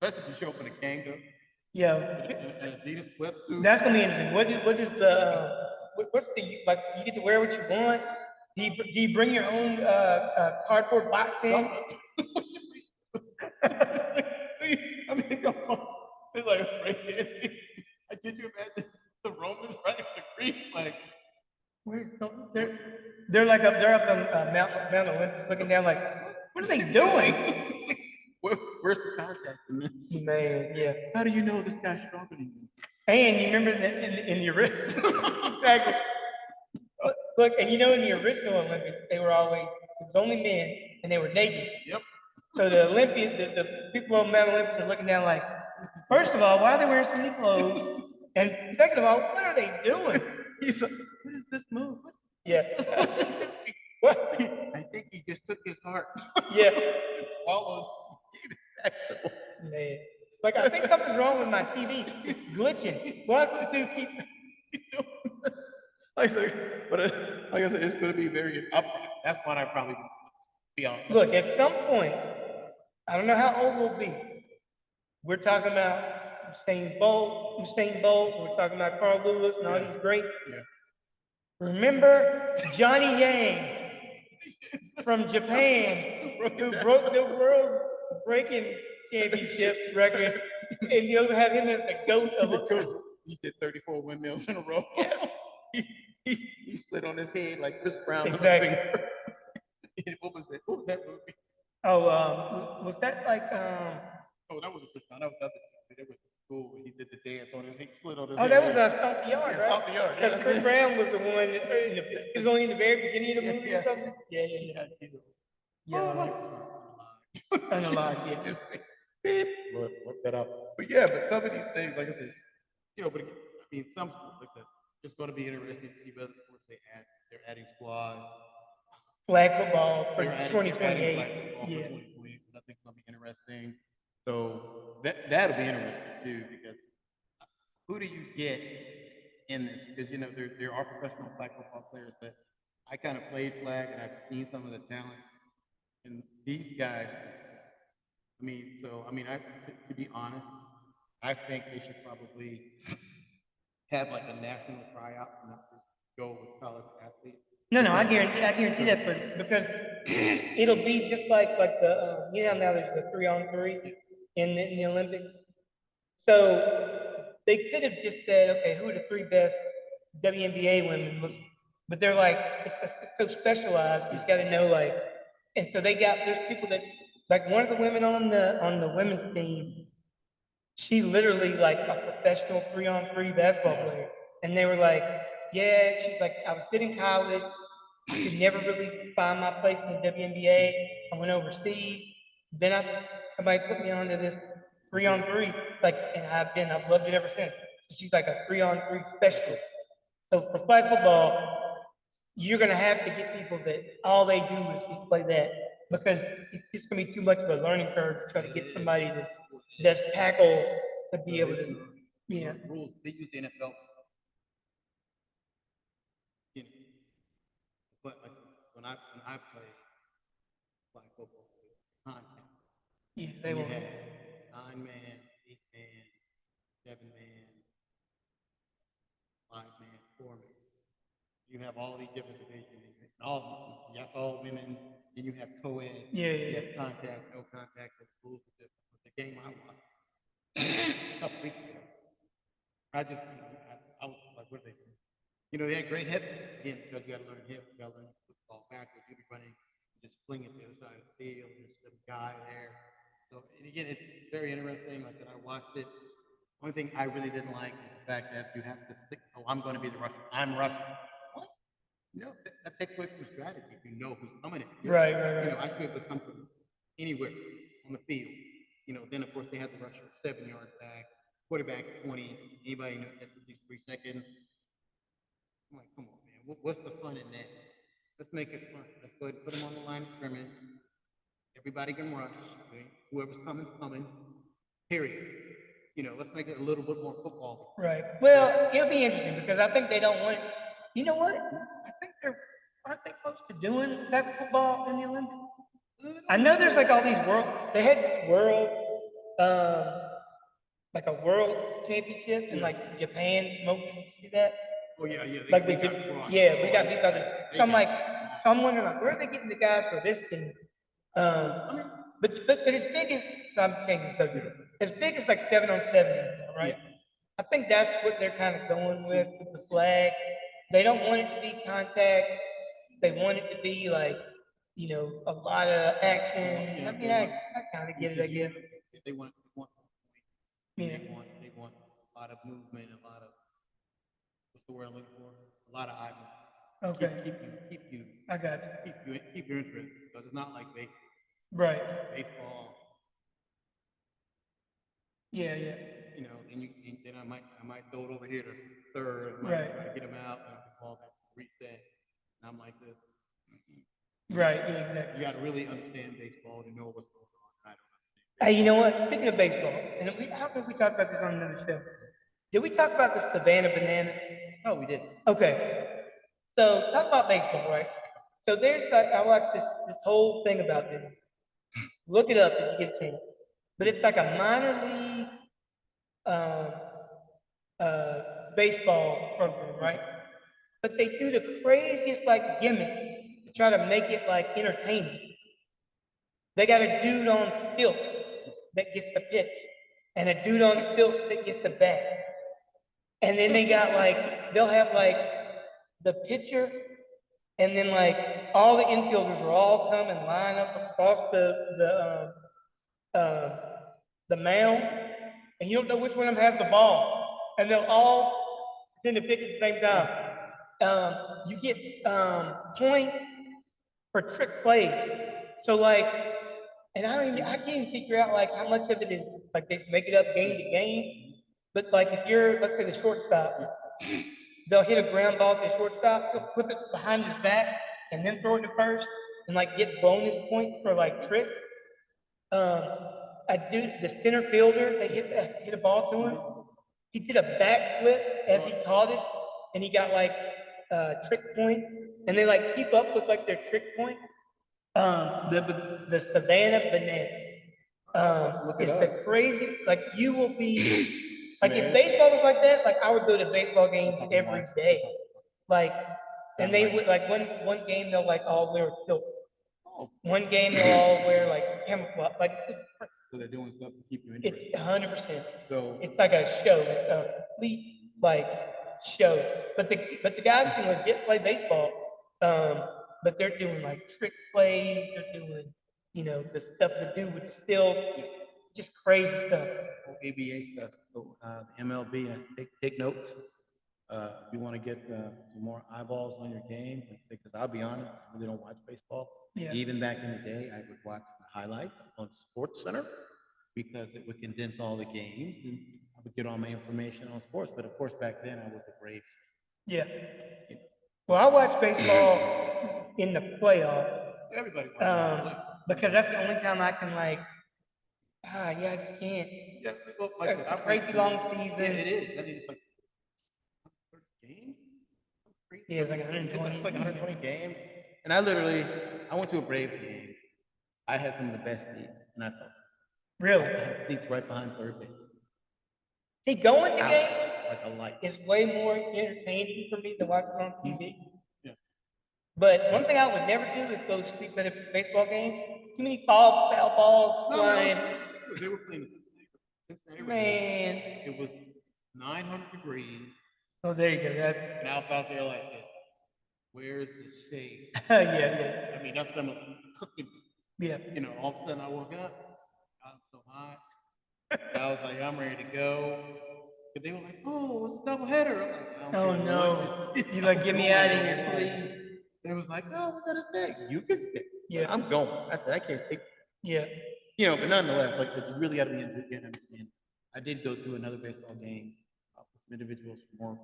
especially if you show up in a Kanga. Yeah. An Adidas sweatsuit. That's gonna be interesting. What is the what's the like? You get to wear what you want. Do you bring your own cardboard box in? I mean, come on. It's like I get you imagine the Romans running the Greeks like. They're like up on Mount Olympus, looking down like, what are they doing? Where's the contact in this? Man, yeah. How do you know this guy's stronger than you? And you remember in the original, exactly. Look, and you know in the original Olympics, they were always, it was only men, and they were naked. Yep. So the Olympians, the people on Mount Olympus are looking down like, first of all, why are they wearing so many clothes? And second of all, what are they doing? He's like, what is this move? Yeah. What? I think he just took his heart. Yeah. Swallowed. Man. Like, I think something's wrong with my TV. It's glitching. Why does this dude keep... Like I said, it's going to be very up. That's what I probably be honest. Look, at some point, I don't know how old we'll be. We're talking about Usain Bolt. We're talking about Carl Lewis and all these great. Yeah. Remember Johnny Yang from Japan, who broke the world breaking championship record, and you'll have him as the GOAT of a. He did 34 windmills in a row. he slid on his head like Chris Brown. Exactly. What was that movie? Oh, was that like Oh, that was a Chris Brown. That was the other. They went to school and he did the dance on his head, slid on his head. Oh, that was Stomp the Yard, right? Stomp the Yard. Because Chris Brown was the one. He was only in the very beginning of the movie or something. Yeah. Unalive, yeah. Look that up. But yeah, but some of these things, like I said, but I mean, some sports, like I said, it's going to be interesting to see other sports they're adding squads. Flag football for 2028. Yeah. I think it's going to be interesting. So that'll be interesting too, because who do you get in this? Because there are professional flag football players, but I kind of played flag and I've seen some of the talent, and these guys. I mean, to be honest, I think they should probably have like a national tryout, and not just go with college athletes. No, I guarantee that's because it'll be just like the now there's the 3-on-3 in the Olympics. So they could have just said, okay, who are the 3 best WNBA women? But they're like, it's so specialized. You just got to know and so there's people that like one of the women on the women's team. She literally like a professional 3-on-3 basketball player, and they were like, yeah, she's like, I was good in college. I could never really find my place in the WNBA. I went overseas. Then somebody put me onto this 3-on-3, and I've loved it ever since. So she's like a 3-on-3 specialist. So for flag football, you're gonna have to get people that all they do is just play that, because it's just gonna be too much of a learning curve to try to get somebody that's tackle to be able to, rules. They use the NFL. But like when I played flag football, contact. Yeah, they will. 9-man, 8-man, 7-man, 5-man, 4-man. You have all these different divisions. You have all women, and you have co-ed. Yeah. You have contact, no contact. The rules are different. But the game I watched a couple weeks ago, I was like, what are they doing? They had great hip. Again, because you got to learn hip, you got to learn football backwards. You'll be running, just fling it to the other side of the field. There's some guy there. So, and again, it's very interesting. Like that, I watched it. Only thing I really didn't like is the fact that you have to stick. Oh, I'm going to be the rusher. I'm rushing. What? That takes away from strategy. If you know who's coming at you. Right. I should be able to come from anywhere on the field. Then of course they have the rusher 7 yards back, quarterback 20. Anybody know that's at least 3 seconds? I'm like, come on, man. What's the fun in that? Let's make it fun. Let's go ahead and put them on the line of scrimmage. Everybody can rush. Okay? Whoever's coming's coming. Period. Let's make it a little bit more football. Right. Well, it'll be interesting because I think they don't want. You know what? I think aren't they close to doing that football in the Olympics? I know there's like all these they had this like a world championship in like Japan smoking. You see that? Oh yeah. Like we got beat by the. So I'm wondering like where are they getting the guys for this thing? But as big as I'm changing the subject. As big as like 7-on-7, right? Yeah. I think that's what they're kind of going with the flag. They don't want it to be contact. They want it to be like, a lot of action. Yeah, I mean, I kind of get it, I guess. They want yeah. They want a lot of movement, a lot of what's the word I'm looking for? A lot of eyeballs. Okay. Keep you. I got you. Keep your interest because it's not like baseball. Right. Baseball. Yeah. And then I might throw it over here to third. I might try to get him out and the ball back to reset. And I'm like this. Right. Yeah. Exactly. You got to really understand baseball to know what's going on. I don't understand. Hey, you know what? Speaking of baseball, and I don't know if we talked about this on another show. Did we talk about the Savannah Bananas? Oh, we did. Okay. So talk about baseball, right? So I watched this whole thing about this. Look it up if you get a chance. But it's like a minor league baseball program, right? But they do the craziest like gimmick to try to make it like entertaining. They got a dude on stilts that gets the pitch, and a dude on stilts that gets the bat. And then they'll have like the pitcher, and then like all the infielders will all come and line up across the mound, and you don't know which one of them has the ball, and they'll all send a pitch at the same time. You get points for trick plays. So like, and I can't even figure out like how much of it is like they make it up game to game. But like if you're, let's say the shortstop, they'll hit a ground ball to the shortstop, they'll flip it behind his back, and then throw it to first, and like get bonus points for like trick. The center fielder, they hit a ball to him. He did a backflip as he caught it, and he got like trick points, and they like keep up with like their trick points. The Savannah Banana. It's the craziest. Like you will be like if baseball was like that, like I would go to baseball games every day. Like, and they would like one game they'll like all wear kilts. One game they'll all wear like camouflage. Like it's just. So they're doing stuff to keep you interested. It's 100%. So it's like a show. It's a complete like show. But the guys can legit play baseball. But they're doing like trick plays. They're doing the stuff to do with the still, just crazy stuff. ABA stuff. So the MLB. Take notes. If you want to get some more eyeballs on your game, because I'll be honest, I really don't watch baseball. Yeah. Even back in the day, I would watch the highlights on Sports Center because it would condense all the games and I would get all my information on sports. But of course, back then I was a Braves. Yeah. Well, I watch baseball in the playoffs. Everybody watches because that's the only time I can I just can't. Yeah, it's a crazy long season. Yeah, it is. I think it's like 130 games. Yeah, it's like 120. It's like 120 games. And I went to a Braves game. I had some of the best seats, and I felt really. I had seats right behind third base. See, going to games like a light is way more entertaining for me than watching on TV. Yeah. But one thing I would never do is go to sleep at a baseball game. Too many foul balls flying. They were playing the Cincinnati. Man. It was 900 degrees. Oh, there you go. And I was out there like this. Where's the shade? Yeah. I mean, that's them cooking. Yeah. All of a sudden I woke up. hot. And I was like, I'm ready to go. But they were like, oh, it's a doubleheader. I'm like, I don't Oh care no. what this is. You like, get me out of I'm here, going. please. They was like, no, we're gonna stay. You can stay. Yeah. I'm going. I said, I can't take this. Yeah. You know, but nonetheless, like I said, you really got to be into it and understand. I did go to another baseball game with some individuals from more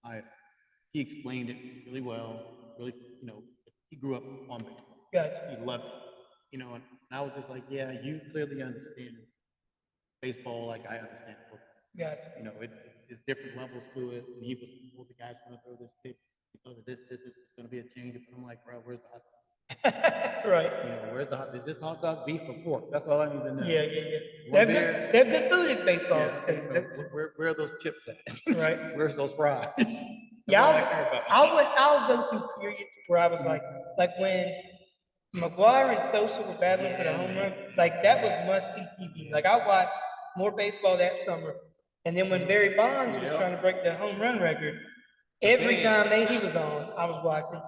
I he explained it really well. Really, you know, he grew up on baseball. Gotcha. He loved it. You know, and I was just like, yeah, you clearly understand baseball like I understand football. Gotcha. You know, it's different levels to it. And he was, well, the guy's going to throw this pitch because of this is going to be a change. But I'm like, bro, where's the hot dog? Right. You know, where's the hot? Is this hot dog beef or pork? That's all I need to know. Yeah. They have good food in baseball. Yeah, you know, where are those chips at? Right. Where's those fries? Yeah, I'll go through periods where I was like when McGuire and Sosa were battling for the home run, like that was must-see TV. Like I watched more baseball that summer, and then when Barry Bonds was trying to break the home run record, every time he was on, I was watching.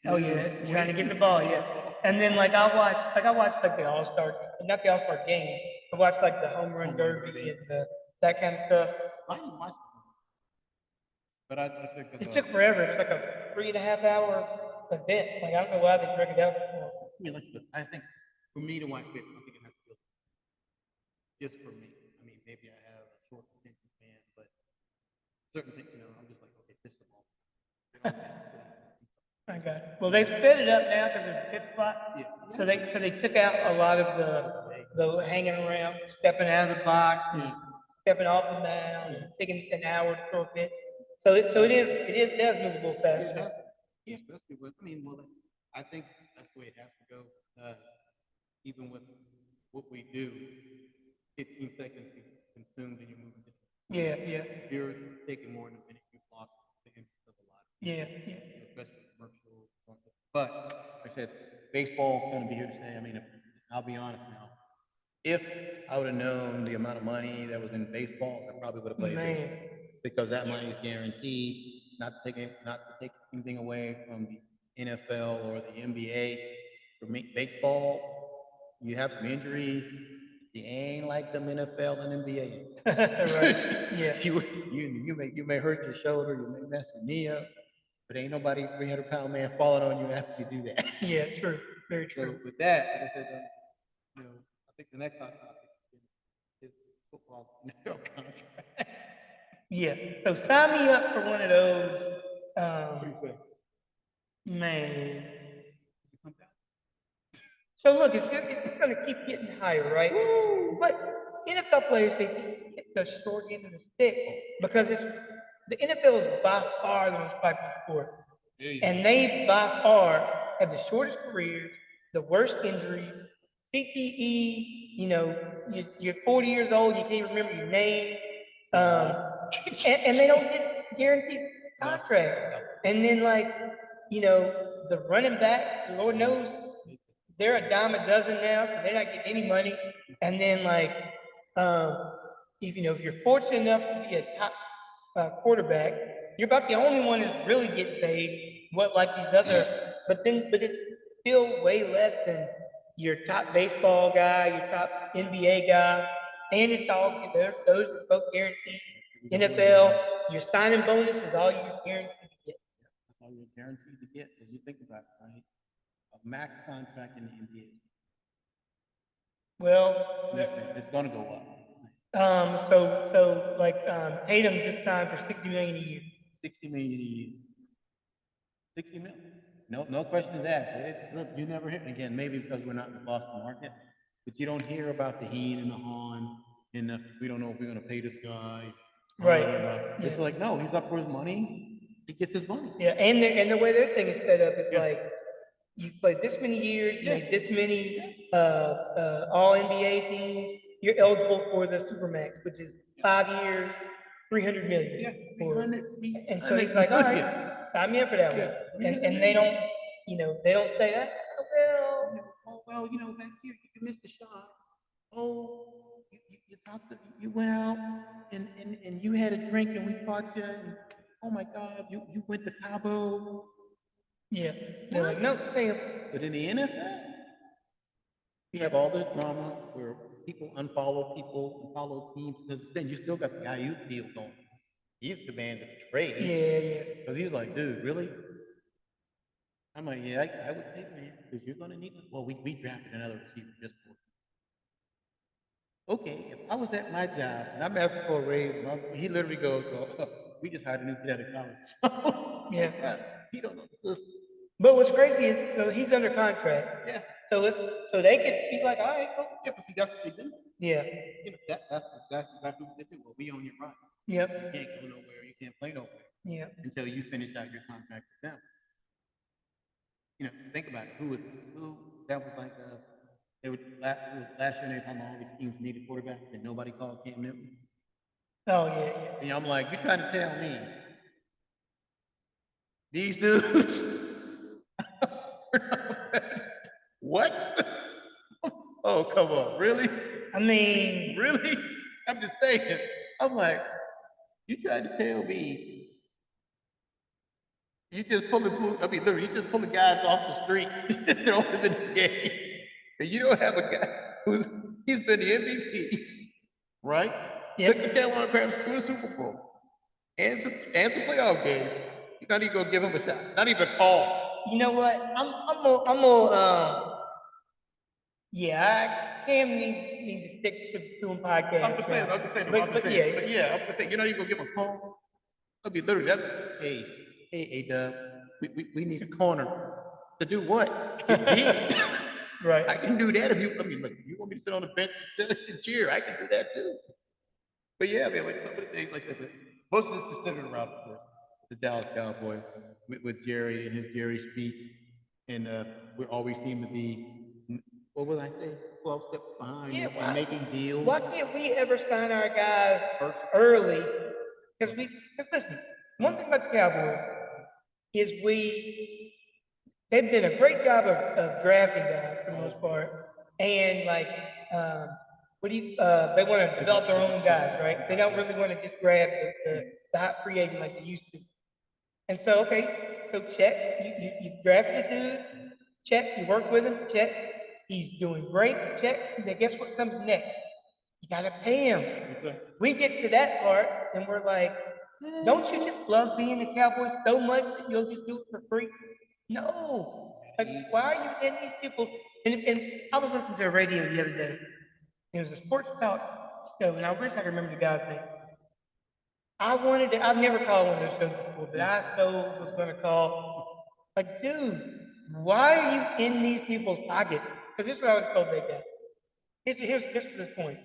Oh yeah, trying to get the ball, yeah. And then like I watched like the All-Star, not the All-Star game. I watched like the home run derby and that kind of stuff. I didn't watch it, but I think it took forever. It was like a 3.5 hour event. Like I don't know why they drug it out for. I mean, I think for me to watch it, I think it has to be just for me. I mean, maybe I have a short attention span, but certain things, you know, I'm just like, okay, pitch the ball. I got it. Well, they've sped it up now because there's a pit spot. Yeah. So they took out a lot of the hanging around, stepping out of the box, stepping off the mound, taking an hour to throw a pitch. So it does move a little faster. Yeah, especially with, I mean, well, I think that's the way it has to go. Even with what we do, 15 seconds consumed and you move it. Yeah. If you're taking more than a minute, you've lost the interest of a lot. Yeah. Especially commercials. But like I said, baseball is going to be here to stay. I mean, I'll be honest now. If I would have known the amount of money that was in baseball, I probably would have played baseball because that money is guaranteed. Not to take anything away from the NFL or the NBA. For me, baseball, you have some injuries. You ain't like them NFL and NBA. Right. Yeah. You may hurt your shoulder, you may mess your knee up, but ain't nobody 300-pound man falling on you after you do that. Yeah, true. Very true. So with that, like I said, you know, I think the next hot topic is football NFL contracts. Yeah. So sign me up for one of those. What do you say? Man. So look, it's just going to keep getting higher, right? But NFL players, they just hit the short end of the stick because the NFL is by far the most popular sport. And they by far have the shortest careers, the worst injuries, CTE, you know, you're 40 years old, you can't remember your name, and they don't get guaranteed contracts. And then like, you know, the running back, Lord knows, they're a dime a dozen now, so they're not getting any money. And then like, if you're fortunate enough to be a top quarterback, you're about the only one that's really getting paid. Like these other, but it's still way less than your top baseball guy, your top NBA guy, and it's all those are both guaranteed. NFL, your signing bonus is all you're guaranteed to get. That's all you're guaranteed to get. If you think about it, right? A max contract in the NBA. Well, it's going to go up. So Tatum just signed for $60 million a year. $60 million a year. 60 million. No questions asked. Look, you never hear again. Maybe because we're not in the Boston market, but you don't hear about the Heen and the Hahn, and we don't know if we're going to pay this guy. Right. It's like no, he's up for his money. He gets his money. Yeah, and the way their thing is set up is like you play this many years, you make this many all NBA teams. You're eligible for the Supermax, which is 5 years, $300 million. Yeah, 300. And so he's like, all right, sign me up for that one. And they don't, they don't say, well, back here you missed the shot. Oh, you went out and you had a drink and we caught you. And, oh my God, you went to Cabo. Yeah. They're like, no, But in the NFL, you have all this drama where people unfollow people and follow teams because then you still got the guy you deal going. He's demanding a trade. Yeah. Because he's like, dude, really? I'm like, yeah, I would take him because you're going to need him. Well, we drafted another receiver just for okay, if I was at my job and I'm asking for a raise, he literally goes, well, we just hired a new kid out of college. Yeah. He don't know the system. But what's crazy is, so he's under contract. Yeah. So they could be like, all right, cool. Yeah, but see, that's what they do. Yeah. You know, that's exactly what they do. Well, we own your right. Yep. You can't go nowhere. You can't play nowhere. Yeah. Until you finish out your contract with them. You know, think about it. Who that was like it was last year they told me all these teams needed quarterback and nobody called Cam Newton. Oh yeah. And I'm like, you're trying to tell me these dudes what? Oh, come on, really? I mean, really? I'm just saying. I'm like, you trying to tell me you just literally, you just pulling guys off the street and throw them in the game. And you don't have a guy he's been the MVP, right? Yep. Took the Carolina Panthers to a Super Bowl and some playoff games. You're not even gonna give him a shot. Not even a call. You know what? I'm gonna yeah, Cam needs to stick to doing podcasts. I'm just saying, but yeah, I'm just saying, you're not even gonna give him a call. I'll be literally that. Hey, Dub, we need a corner to do what? Get big. Right. I can do that if you. I mean, look, if you want me to sit on the bench and sit and cheer, I can do that too. But yeah, man, like some of the things like that. But most of this is centered around the Dallas Cowboys with Jerry and his Jerry speak, and we always seem to be. What would I say? 12 steps behind and making deals. Why can't we ever sign our guys early? Because listen, one thing about the Cowboys is they've done a great job of drafting guys for the most part, and like they want to develop their own guys, right? They don't really want to just grab the hot free agent like they used to. And so check, you drafted a dude, check, you work with him, check. He's doing great. Check. Then guess what comes next? You gotta pay him. Yes, we get to that part and we're like, don't you just love being a Cowboy so much that you'll just do it for free? No. Like, why are you getting these people? And I was listening to a radio the other day. It was a sports talk show, and I wish I could remember the guy's name. I've never called one of those shows before, but I so was gonna call. Like, dude, why are you in these people's pockets? Because this is what I was told they got. Here's this point.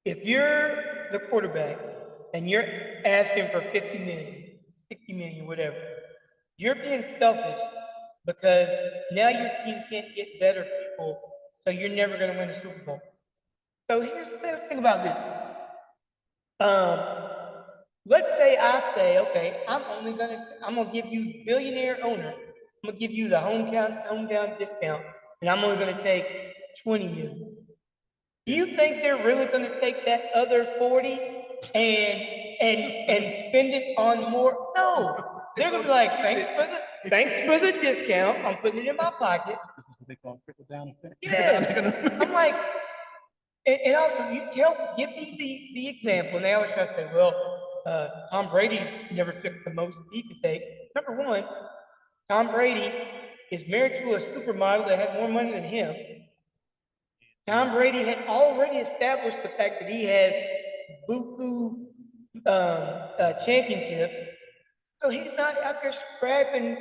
If you're the quarterback and you're asking for 50 million, 60 million, whatever, you're being selfish because now your team can't get better people, so you're never going to win a Super Bowl. So here's the thing about this. Let's say I say, okay, I'm gonna give you billionaire owner. I'm gonna give you the hometown discount, and I'm only gonna take 20 million. Do you think they're really gonna take that other 40 and spend it on more? No, they're gonna be like, thanks for the discount. I'm putting it in my pocket. This is what they call trickle down effect. Yeah, I'm like, and also give me the example. And they always try to say, well, Tom Brady never took the most he could take. Number one, Tom Brady is married to a supermodel that had more money than him. Tom Brady had already established the fact that he had buku championships. So he's not out there scrapping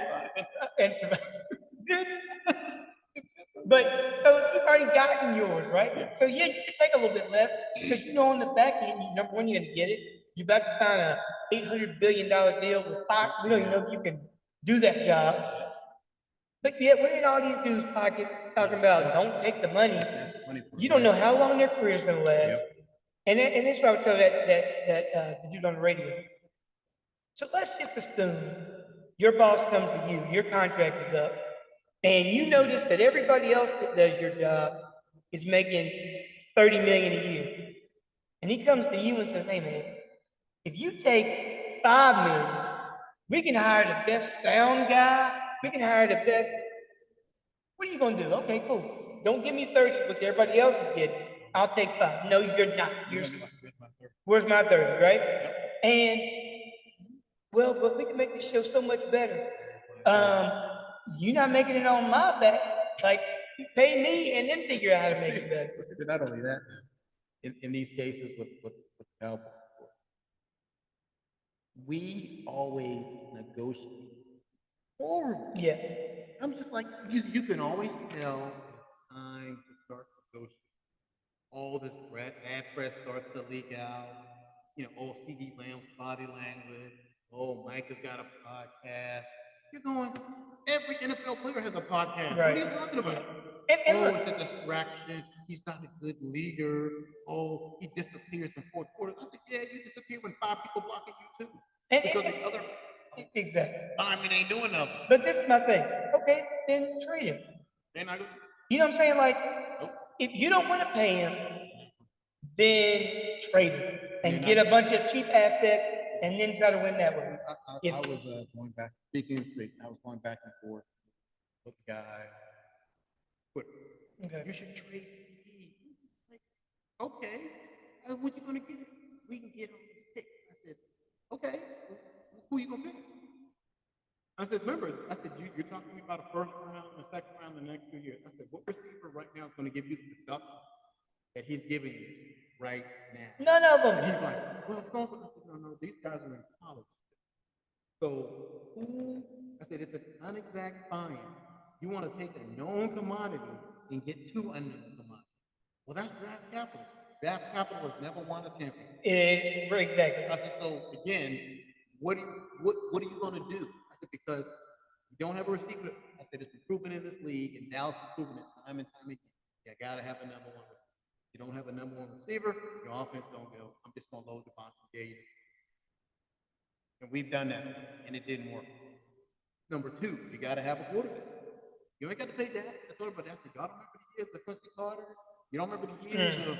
and but so you've already gotten yours, right? Yeah. So yeah, you can take a little bit less because you know on the back end, number one, you're gonna get it. You're about to sign a $800 billion deal with Fox. We don't even know if you can do that job. But yet we're in all these dudes' pockets talking about don't take the money. You don't know how long their career's gonna last. Yep. And this is what I would tell the dude on the radio. So let's just assume your boss comes to you, your contract is up, and you notice that everybody else that does your job is making $30 million a year. And he comes to you and says, hey man, if you take $5 million We can hire the best sound guy. We can hire the best. What are you gonna do? Okay, cool. Don't give me 30, which everybody else is getting. I'll take 5. No, you're not. Where's my 30, right? And well, but we can make this show so much better. You're not making it on my back. Like, you pay me and then figure out how to make it better. Not only that, in these cases with Cowboys, we always negotiate forward. Yes. I'm just like, you can always tell time to start negotiating. All this bad press starts to leak out. CD Lamb's body language. Mike has got a podcast. You're going, every NFL player has a podcast. Right. What are you talking about? It's a distraction. He's not a good leader. He disappears in fourth quarter. I said, yeah, you disappear when 5 people blocking you too. Because the other exactly. linemen ain't doing nothing. But this is my thing. Okay, then trade him. You know what I'm saying? Like, if you don't want to pay him, then trade him and get a bunch of cheap assets and then try to win that way. I was going back, speaking of straight, I was going back and forth with the guy. Okay. You should trade CD. Like, okay, what you gonna get? We can get him this pick. I said, okay, who you gonna pick? I said, remember, you're talking to me about a first round, a second round, the next 2 years. I said, what receiver right now is going to give you the production that he's giving you right now? None of them. And he's like, well, I said, no, these guys are in college. So, I said, it's an unexact science. You want to take a known commodity and get 2 unknown commodities. Well, that's draft capital. Draft capital has never won a championship. Exactly. I said, so again, what are you going to do? I said, because you don't have a receiver. I said, it's been proven in this league, and Dallas has proven it time and time again. You got to have a number 1 receiver. You don't have a number 1 receiver, your offense don't go. I'm just going to load the box and Jade. And we've done that, and it didn't work. Number 2, you got to have a quarterback. You ain't got to pay that. I told everybody, I said, y'all don't remember the years of Quincy Carter? You don't remember the years of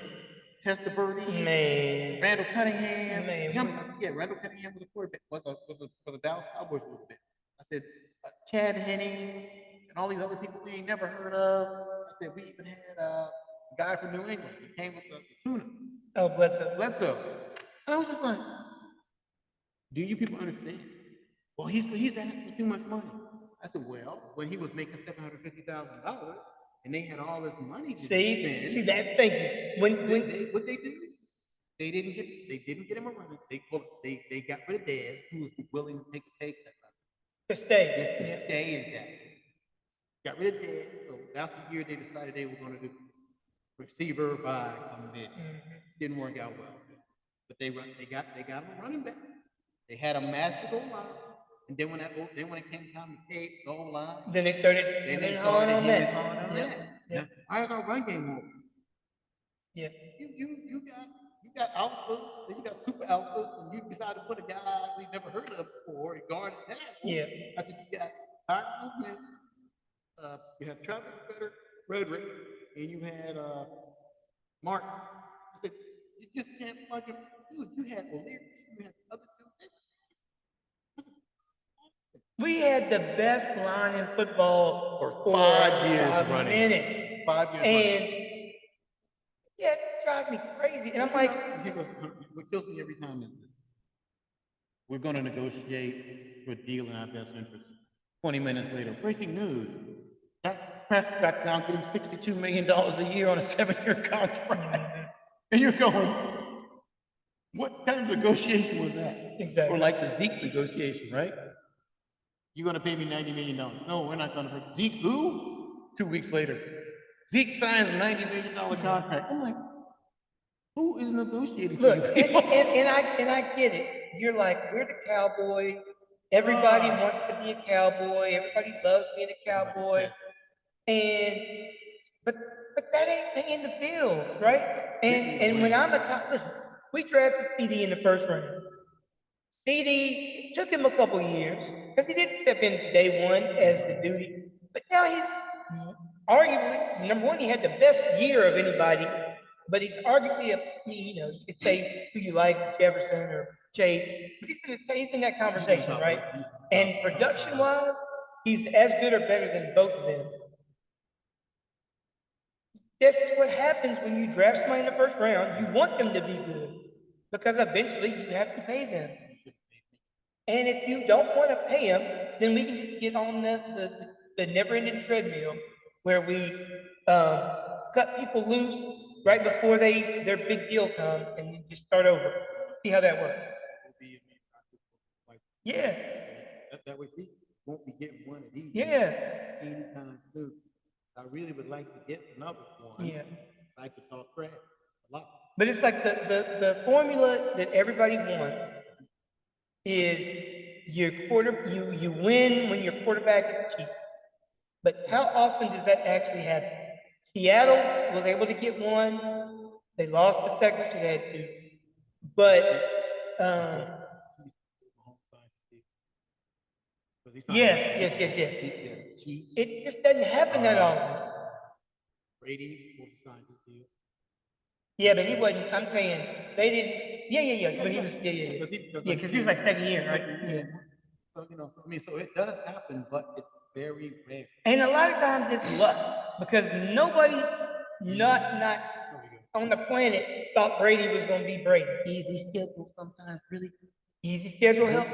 Testaverde? Man. Randall Cunningham? Man. Randall Cunningham was a quarterback, was a Dallas Cowboys quarterback. I said, Chad Henne and all these other people we ain't never heard of. I said, we even had a guy from New England. He came with the tuna. Oh, Bledsoe. And I was just like, do you people understand? Well, he's asking too much money. I said, well, when he was making $750,000 and they had all this money to spend. See that? Thank you. What they do? They didn't get him a running. They got rid of Dez, who was willing to take a pay cut. To stay. Just to stay in that. Got rid of Dez, so that's the year they decided they were going to do receiver by committee. Didn't work out well. But they got him a running back. They had a massive goal line. And then when it came time to pay the whole line, then they started on that. Now, why is our run game over? Yeah. You got alphas, then you got super alphas, and you decide to put a guy we've never heard of before and guard that. Yeah. I said, you got Tyron Smith, you have Travis Frederick, and you had Martin. I said, you just can't plug him. Dude, you had O'Leary, you had other two. We had the best line in football for 5 years running. 5 years and yeah, it drives me crazy. And I'm like, what kills me every time is this. We're going to negotiate for a deal in our best interest. 20 minutes later, breaking news. Dak Prescott's now getting $62 million a year on a 7-year contract. And you're going, what kind of negotiation was that? Exactly. Or like the Zeke negotiation, right? You're going to pay me $90 million. No, we're not going to pay. Zeke who? 2 weeks later. Zeke signs a $90 million contract. I'm like, who is negotiating for you people? And I get it. You're like, we're the Cowboys. Everybody wants to be a Cowboy. Everybody loves being a Cowboy. But that ain't paying the bills, right? And when I'm a top, listen, we drafted CD in the first round. CD took him a couple years because he didn't step in day 1 as the duty. But now he's arguably, number 1, he had the best year of anybody, but he's arguably you could say who you like, Jefferson or Chase, but he's in that conversation, right? And production-wise, he's as good or better than both of them. That's what happens when you draft somebody in the first round. You want them to be good because eventually you have to pay them. And if you don't want to pay them, then we can just get on the never-ending treadmill where we cut people loose right before their big deal comes and then just start over. See how that works. Yeah. That way, we won't be getting one of these. Yeah. Anytime soon. I really would like to get another one. Yeah. I could talk trash a lot. But it's like the formula that everybody wants is you win when your quarterback is cheap. But how often does that actually happen? Seattle was able to get one. They lost the second, so they had two. But yes. It just doesn't happen that often. Brady will sign his deal. Yeah, but he wasn't. I'm saying they didn't. Yeah. But he was. Yeah. Because he was like second year, right? Yeah. So so it does happen, but it's very rare. And a lot of times it's luck because nobody, not on the planet, thought Brady was going to be Brady. Easy schedule sometimes, really. Easy schedule helps.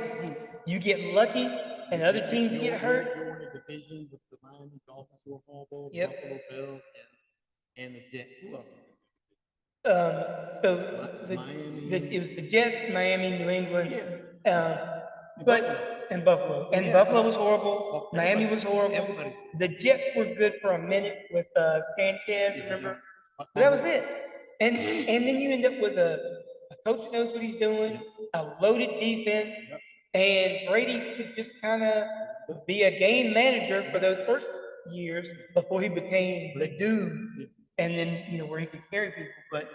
You get lucky, and other teams get hurt. You're in a division with the Miami Dolphins, who are horrible, Buffalo Bills, and the Jets. Who else? It was the Jets, Miami, New England, and Buffalo. And Buffalo was horrible. Miami was horrible. The Jets were good for a minute with Sanchez, remember? But that was it. And then you end up with a coach knows what he's doing, a loaded defense, and Brady could just kind of be a game manager for those first years before he became the dude, and then where he could carry people. But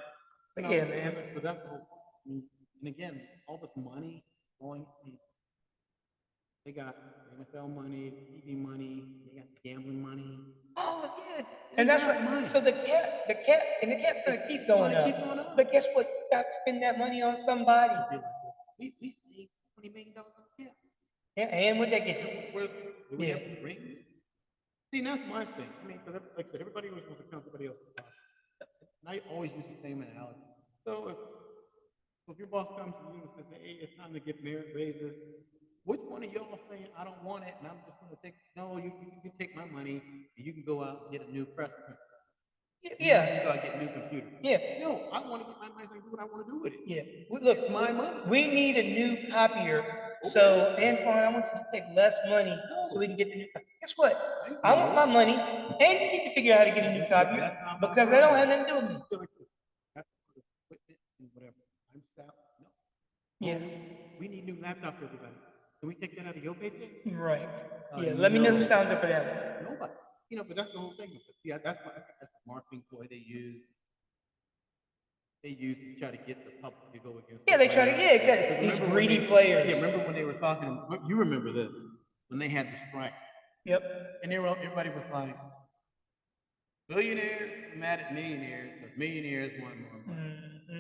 yeah, man. But that's the whole point. And again, all this money going. They got NFL money, TV money, they got gambling money. Oh yeah, and that's what. Money. So the cap's gonna keep going up. But guess what? You got to spend that money on somebody. We saved $20 million on the cap. Yeah, and what they get you? Do we have to bring? See, that's my thing. I mean, because like I said, everybody always wants to count somebody else's boss. And I always use the same analogy. So if your boss comes to you and says, "Hey, it's time to get merit raises," which one of y'all saying, "I don't want it, and I'm just going to take"? No, you can take my money, and you can go out and get a new press print. Yeah. You go out and get a new computer. Yeah. No, I want to get my money and do what I want to do with it. Yeah. Look, it's my money. We need a new copier. Okay. So, Antoine, I want you to take less money so we can get the new copier. Guess what? I want my money, and you need to figure out how to get a new copier because they don't have nothing to do with me. That's equipment and whatever. I'm out. No. Yeah. We need new laptops, everybody. Can we take that out of your paycheck? Right. Let me know who sounds up for that. Nobody. But that's the whole thing. See, that's the marketing ploy they use. They use to try to get the public to go against. Yeah, they try to. Yeah, exactly. These greedy players. Yeah, remember when they were talking? You remember this when they had the strike? Yep. And everybody was like, billionaires mad at millionaires because millionaires want more money. Mm-hmm.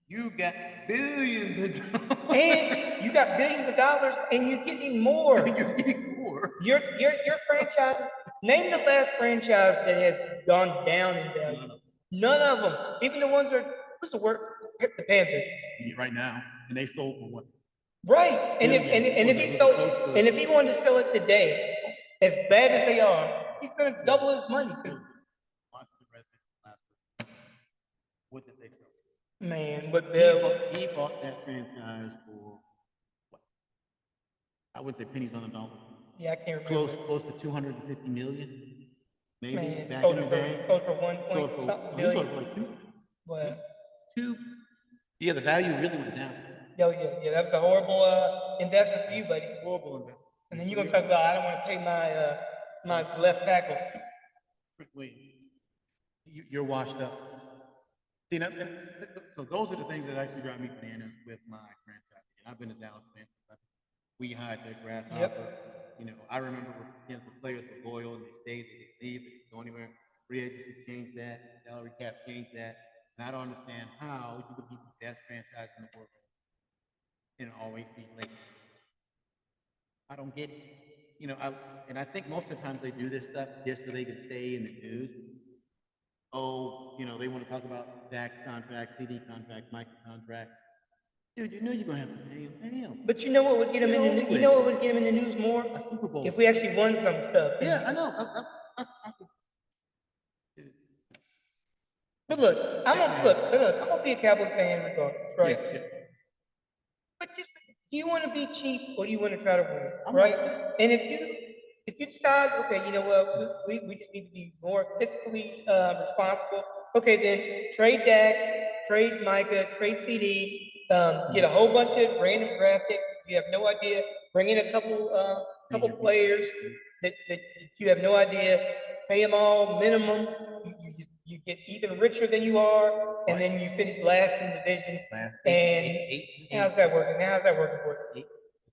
You got billions of dollars. And you got billions of dollars, and you're getting more. You're getting more. Your franchise. Name the last franchise that has gone down in value. None of them. Even the ones that what's the word? The Panthers. Right now, and they sold for what? Right. And if he wanted to sell it today, as bad as they are, he's going to double his money. What did they sell? Man, what he bought that franchise for what? I would say pennies on a dollar. Yeah, I can't remember. Close to 250 million, maybe. Man, back in the day. Sold for 1 point something billion. Sold for like two. What? Two. Yeah, the value really went down. Yeah. That was a horrible investment for you, buddy. Horrible investment. And then you're gonna talk about I don't want to pay my left tackle. Wait, you're washed up. See, so those are the things that actually drive me bananas with my franchise. And I've been a Dallas fan. We hired their grasshopper. Yep. I remember the players were loyal and they stayed, they didn't leave, they didn't go anywhere. Free agency changed that, salary cap changed that. And I don't understand how you could be the best franchise in the world and always be late. I don't get it. You know, and I think most of the times they do this stuff just so they can stay in the news. Oh, you know, they want to talk about Dak's contract, CD contract, Mike's contract. Dude, you know you're gonna have to pay him. Pay him. But you know what would get him in the, you know what would get him in the news more? A Super Bowl. If we actually won some stuff. Yeah, I know. But look, I'm gonna be a Cowboys fan regardless, right? Yeah. But just, do you want to be cheap or do you want to try to win, right? And if you decide, okay, you know what, we just need to be more fiscally responsible. Okay, then trade Dak, trade Micah, trade CD, get a whole bunch of random draft picks. You have no idea. Bring in a couple players that you have no idea. Pay them all minimum. You get even richer than you are, and then you finish last in the division. How's that working? How's that working for you?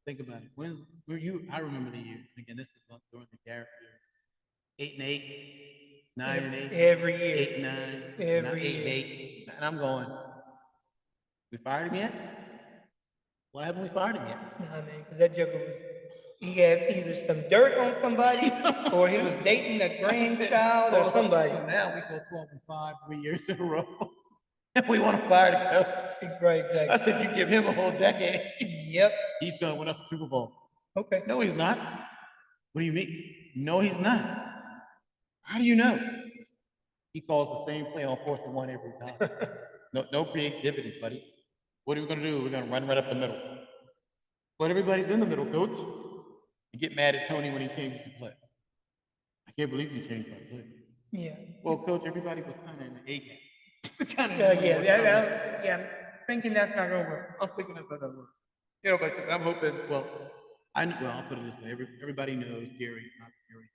Think about it. I remember the year. Again, this is during the Garrett year. 8-8, 9-8. Every year. 8-9. Every 8-8. And I'm going, we fired him yet? Why haven't we fired him yet? Nah, man, because that joker was, he had either some dirt on somebody or he was dating a grandchild or somebody. So now we go 12-5 3 years in a row. And we want to fire the coach. Right, exactly. I said, you give him a whole decade. Yep. He's going to win us the Super Bowl. Okay. No, he's not. What do you mean? No, he's not. How do you know? He calls the same play on 4th and 1 every time. No creativity, buddy. What are we going to do? We're going to run right up the middle. But everybody's in the middle, coach. You get mad at Tony when he changes the play. I can't believe you changed that play. Yeah. Well, coach, everybody was kind of in the A game. I'm thinking that's not going to work. I'm thinking that's not going to work. You know, but I'm hoping, well, I'll put it this way. Everybody knows Gary, not Gary.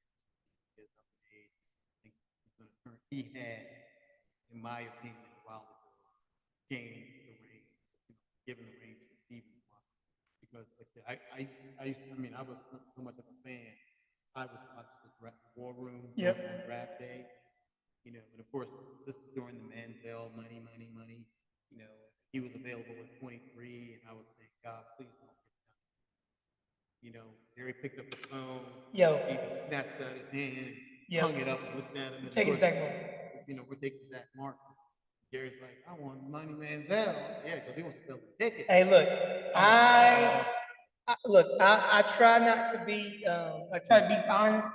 He had, in my opinion, while gained the reins, given the reins to Stephen. Because like I said, I was so much of a fan. I was watching the war room on draft day. You know, and of course, this is during the Manziel money. You know, he was available at 23, and I was saying, God, please don't get done. You know, Gary picked up the phone. Stephen snatched out his hand, hung it up, and looked at him. And taking Zach Martin. You know, we're taking Zach Martin. Gary's like, I want money, Manziel. Yeah, because he wants to sell the ticket. Hey, look, I try not to be. I try to be honest.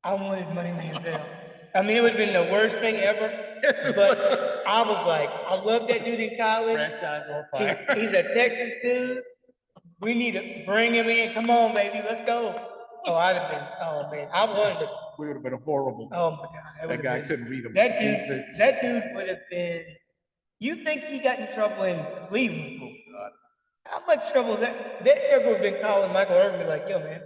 I wanted money, Manziel. I mean, it would have been the worst thing ever. But I was like, I love that dude in college. Franchise on fire. He's a Texas dude. We need to bring him in. Come on, baby, let's go. Oh, I'd have been. Oh man, I wanted to. We would have been horrible. Oh my God, that guy couldn't read him. That dude would have been. You think he got in trouble in Cleveland? Oh God. How much trouble is that? That ever would have been calling Michael Irvin like, yo, man,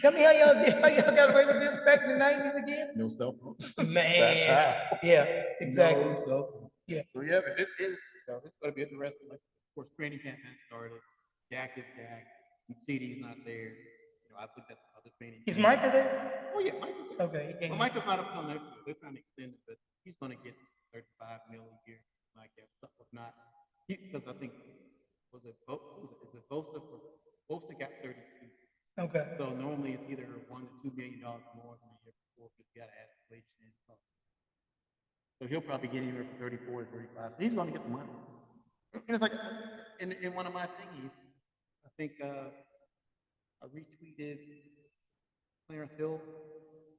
tell me how y'all got away with this back in the 90s again? No cell phones. Man. That's how. Yeah, exactly. No cell phones. Yeah. So yeah, but it's going to be interesting. Of course, training camp has started. Dak is Dak. CD's not there. You know, I think that's other training. Is Micah there? Oh yeah, Micah's there. Okay. Well, Micah's not up till next year. They're trying to extend it, but he's going to get $35 million a year. Like that stuff was not. Because I think. Is it Bosa? Bosa got 32. Okay. So normally it's either $1 to $2 million more than the year before because you got to add inflation and stuff. So he'll probably get anywhere from 34 to 35. So he's going to get the money. And it's like in one of my thingies, I think I retweeted Clarence Hill.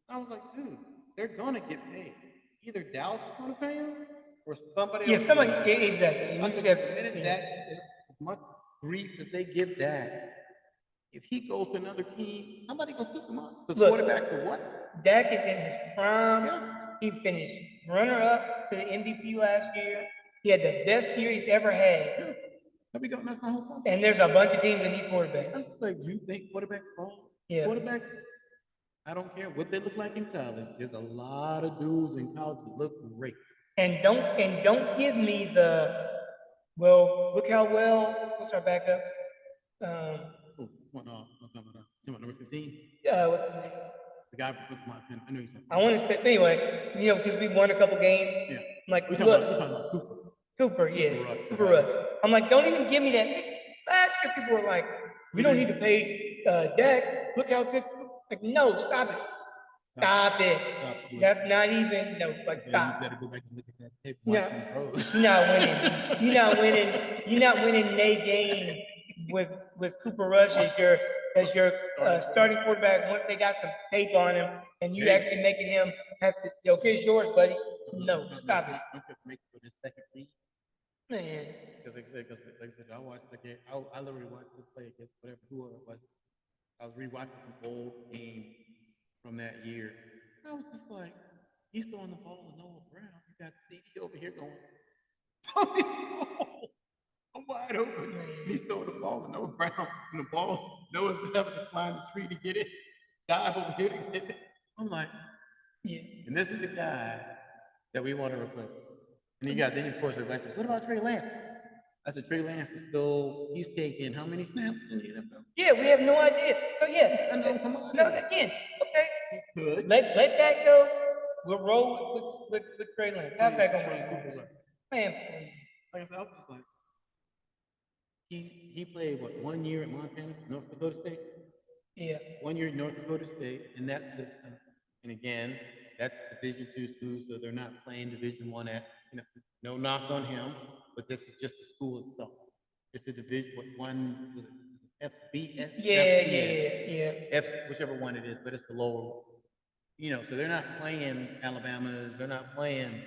I was like, dude, they're going to get paid. Either Dallas is going to pay him or somebody else. Yeah, somebody. Exactly. I said, the minute that. As much grief as they give Dak, if he goes to another team, somebody gonna scoop him up. The quarterback for what? Dak is in his prime. Yeah. He finished runner-up to the MVP last year. He had the best year he's ever had. Yeah. That's my whole point. And there's a bunch of teams that need quarterbacks. It's like, you think quarterbacks wrong? Yeah. Quarterbacks, I don't care what they look like in college. There's a lot of dudes in college that look great. And don't give me the. Well, look how well. What's our backup? Number 15. What's his name? The guy with my 10. I know you said. I want to say anyway. You know, because we won a couple games. Yeah. I'm like, we're look, talking about Cooper. Cooper, yeah, Cooper Rush. I'm like, don't even give me that. Last year, people were like, we don't need to pay Dad, look how good. Like, no, stop it. Stop it. That's not even, no, like, stop. You better go back and look at that tape. No, Some pros. you're not winning. You're not winning. You're not winning a game with Cooper Rush as your starting quarterback once they got some tape on him and you actually making him have to. Okay, it's yours, buddy. No, stop it. I'm just making for this second read. Man. Because like I said, I watched the game. I literally watched the play against whatever who it was. I was rewatching some old games from that year. And I was just like, he's throwing the ball to Noah Brown. You got CD over here going, I'm wide open. He's throwing the ball to Noah Brown. And the ball, Noah's having to climb the tree to get it, dive over here to get it. I'm like, yeah. And this is the guy that we want to replace. And then of course everybody says, what about Trey Lance? I said, Trey Lance is still, he's taking how many snaps in the NFL? Yeah, we have no idea. So yeah. I know, come on. No, again, okay. Good. Let that go. We'll roll with Trey Lance. How's that going to work? Man, like I said, I was just like, he played what, 1 year at Montana, North Dakota State? Yeah. 1 year at North Dakota State in that system. And again, that's Division II school, so they're not playing Division I at, no knock on him, but this is just the school itself. It's a Division one, was it FBS? Yeah. Whichever one it is, but it's the lower, so they're not playing Alabamas, they're not playing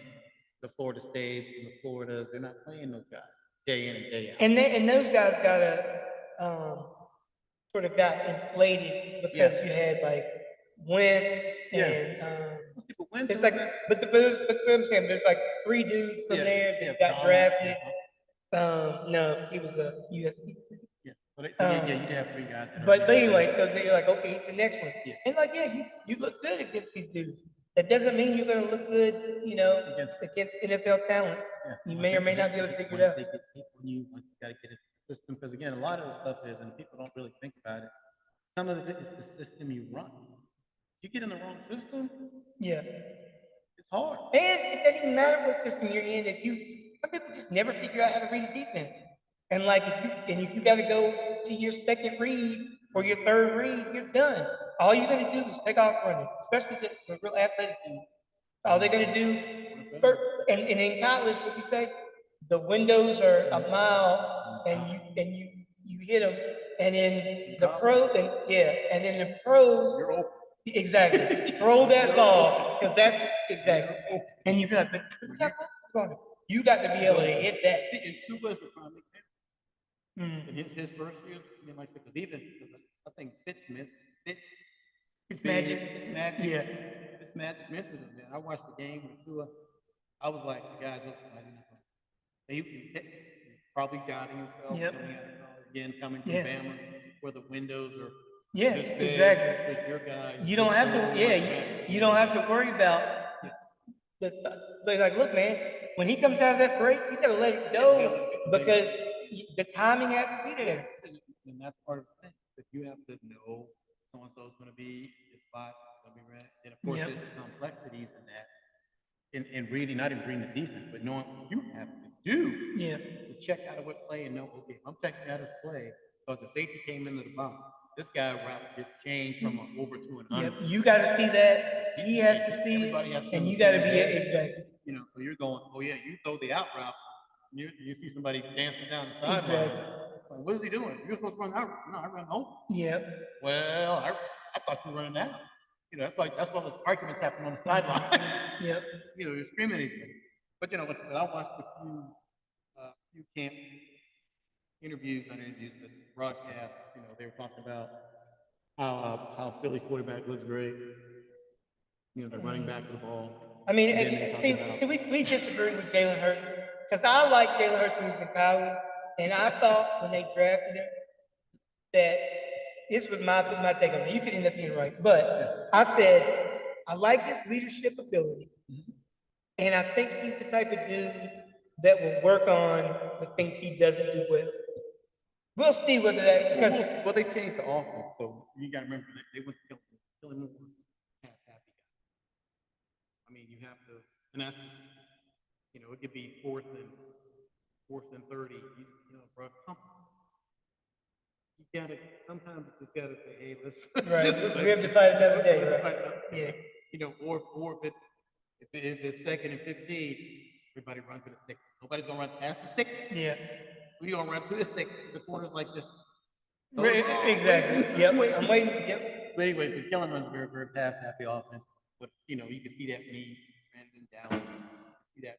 the Florida States and the Floridas, they're not playing those guys day in and day out. And those guys sort of got inflated because you had like Wentz and it's like, but I'm saying there's like 3 dudes from there that got drafted. No, he was the USC. Yeah, you'd have 3 guys. But anyway, so they're like, okay, he's the next one. Yeah. And like, you look good against these dudes. That doesn't mean you're gonna look good, against NFL talent. Yeah. You may or may not be able to figure it out. Once you gotta get it in the system, because again, a lot of the stuff is, and people don't really think about it. Some of it is the system you run. You get in the wrong system. Yeah. It's hard. And it doesn't even matter what system you're in. Some people just never figure out how to read a defense. And like, if you got to go to your second read or your third read, you're done. All you're going to do is take off running, especially the real athletic team. All they're going to do, and in college, what you say, the windows are a mile, and you hit them, and in the pros, and in the pros, you're open. Exactly. Throw that ball, because that's exactly. And you feel like, but you got to be able to hit that. And Cuba is finally in his first year, like because even I think Fitzmagic. Yeah. Fitzmagic mentored him, man. I watched the game with Tua. I was like, the guy looks like he probably doubting himself coming out of college again, coming from Bama, where the windows are. Yeah, exactly. Your guy. You don't have to. You don't have to worry about. Like, look, man. When he comes out of that break, you gotta let it go because the timing has to be there. And that's part of the thing. That you have to know so and so is going to be the spot, going to be right. And of course, there's the complexities in that. In reading, not even reading the defense, but knowing what you have to do to check out of what play and know, okay, I'm checking out of play because the safety came into the box. This guy route just changed from an over to an under. You got to see that. He has to see, and you got to be exactly. So you're going, oh yeah, you throw the out route. You see somebody dancing down the sideline. Exactly. Like, what is he doing? You're supposed to run out. No, I run home. Yeah. Well, I thought you were running out. That's why those arguments happen on the sideline. Yep. You're screaming at each other. But I watched a few camp interviews, not interviews, but broadcasts. They were talking about how Philly quarterback looks great. The running back of the ball. I mean, we disagree with Jalen Hurts because I like Jalen Hurts when he was in college, and I thought when they drafted him that this was my take on it. You could end up being right, but I said I like his leadership ability, and I think he's the type of dude that will work on the things he doesn't do well. We'll see whether that because they changed the offense, so you got to remember they went to killing more pass happy guys. I mean, you have to, and that's it could be fourth and 30. Bro, gotta, sometimes you just gotta say, hey, let's. Right. just We have to fight another day, let's right? fight another Yeah. day. You know, or if it's 2nd and 15, everybody run to the sticks. Nobody's gonna run past the sticks. Yeah. We gonna run to the sticks, the corners like this. Right, exactly. Yep. I'm waiting. Yep. But anyway, the Kellen runs very, very pass happy offense. But you know, you can see that when he ran in Dallas. You see that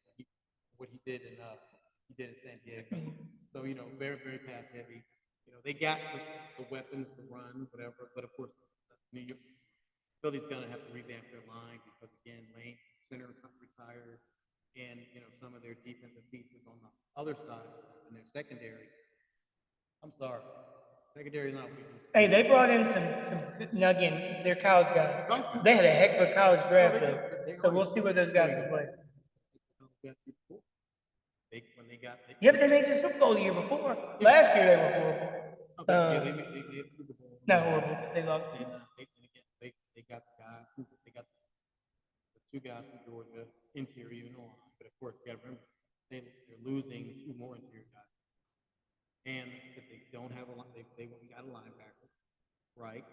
what he did in San Diego. So you know, very, very pass heavy. You know, they got the weapons to run, whatever. But of course, New York, Philly's gonna have to revamp their line because again, Lane center retired, and you know some of their defensive pieces on the other side in their secondary. I'm sorry, secondary is not what it used to be. Hey, they brought in some. Now again, they're college guys. They had a heck of a college draft though, so we'll see what those guys can play. When they got Yeah, but they made the Super Bowl the year before. Last year they were horrible. yeah, they made the Super Bowl. Not horrible. They lost. And again, they got the guy. They got the two guys from Georgia, interior and line. But of course, you got to remember they're losing two more interior guys, and if they don't have a line, they went and got a linebacker, right?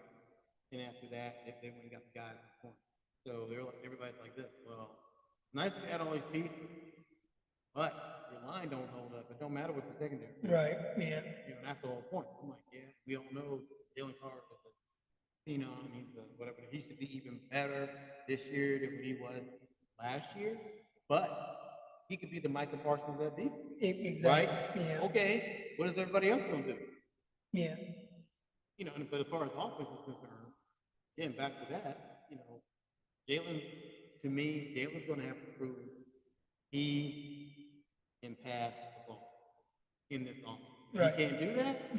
And after that, they went and got the guys in the corner. So they're like, everybody's like this. Well, nice to add all these pieces, but your line don't hold up. It don't matter what the secondary. Right. Yeah. You know, that's the whole point. I'm like, yeah, we don't know Jalen Carter is a phenom. He's a whatever. He should be even better this year than what he was last year. But he could be the Michael Parsons of that defense. Exactly. Right? Yeah. Okay. What is everybody else gonna do? Yeah. You know, but as far as offense is concerned, again, back to that, you know, to me, Jalen's going to have to prove he can pass the ball in this offense. If Right. he can't do that,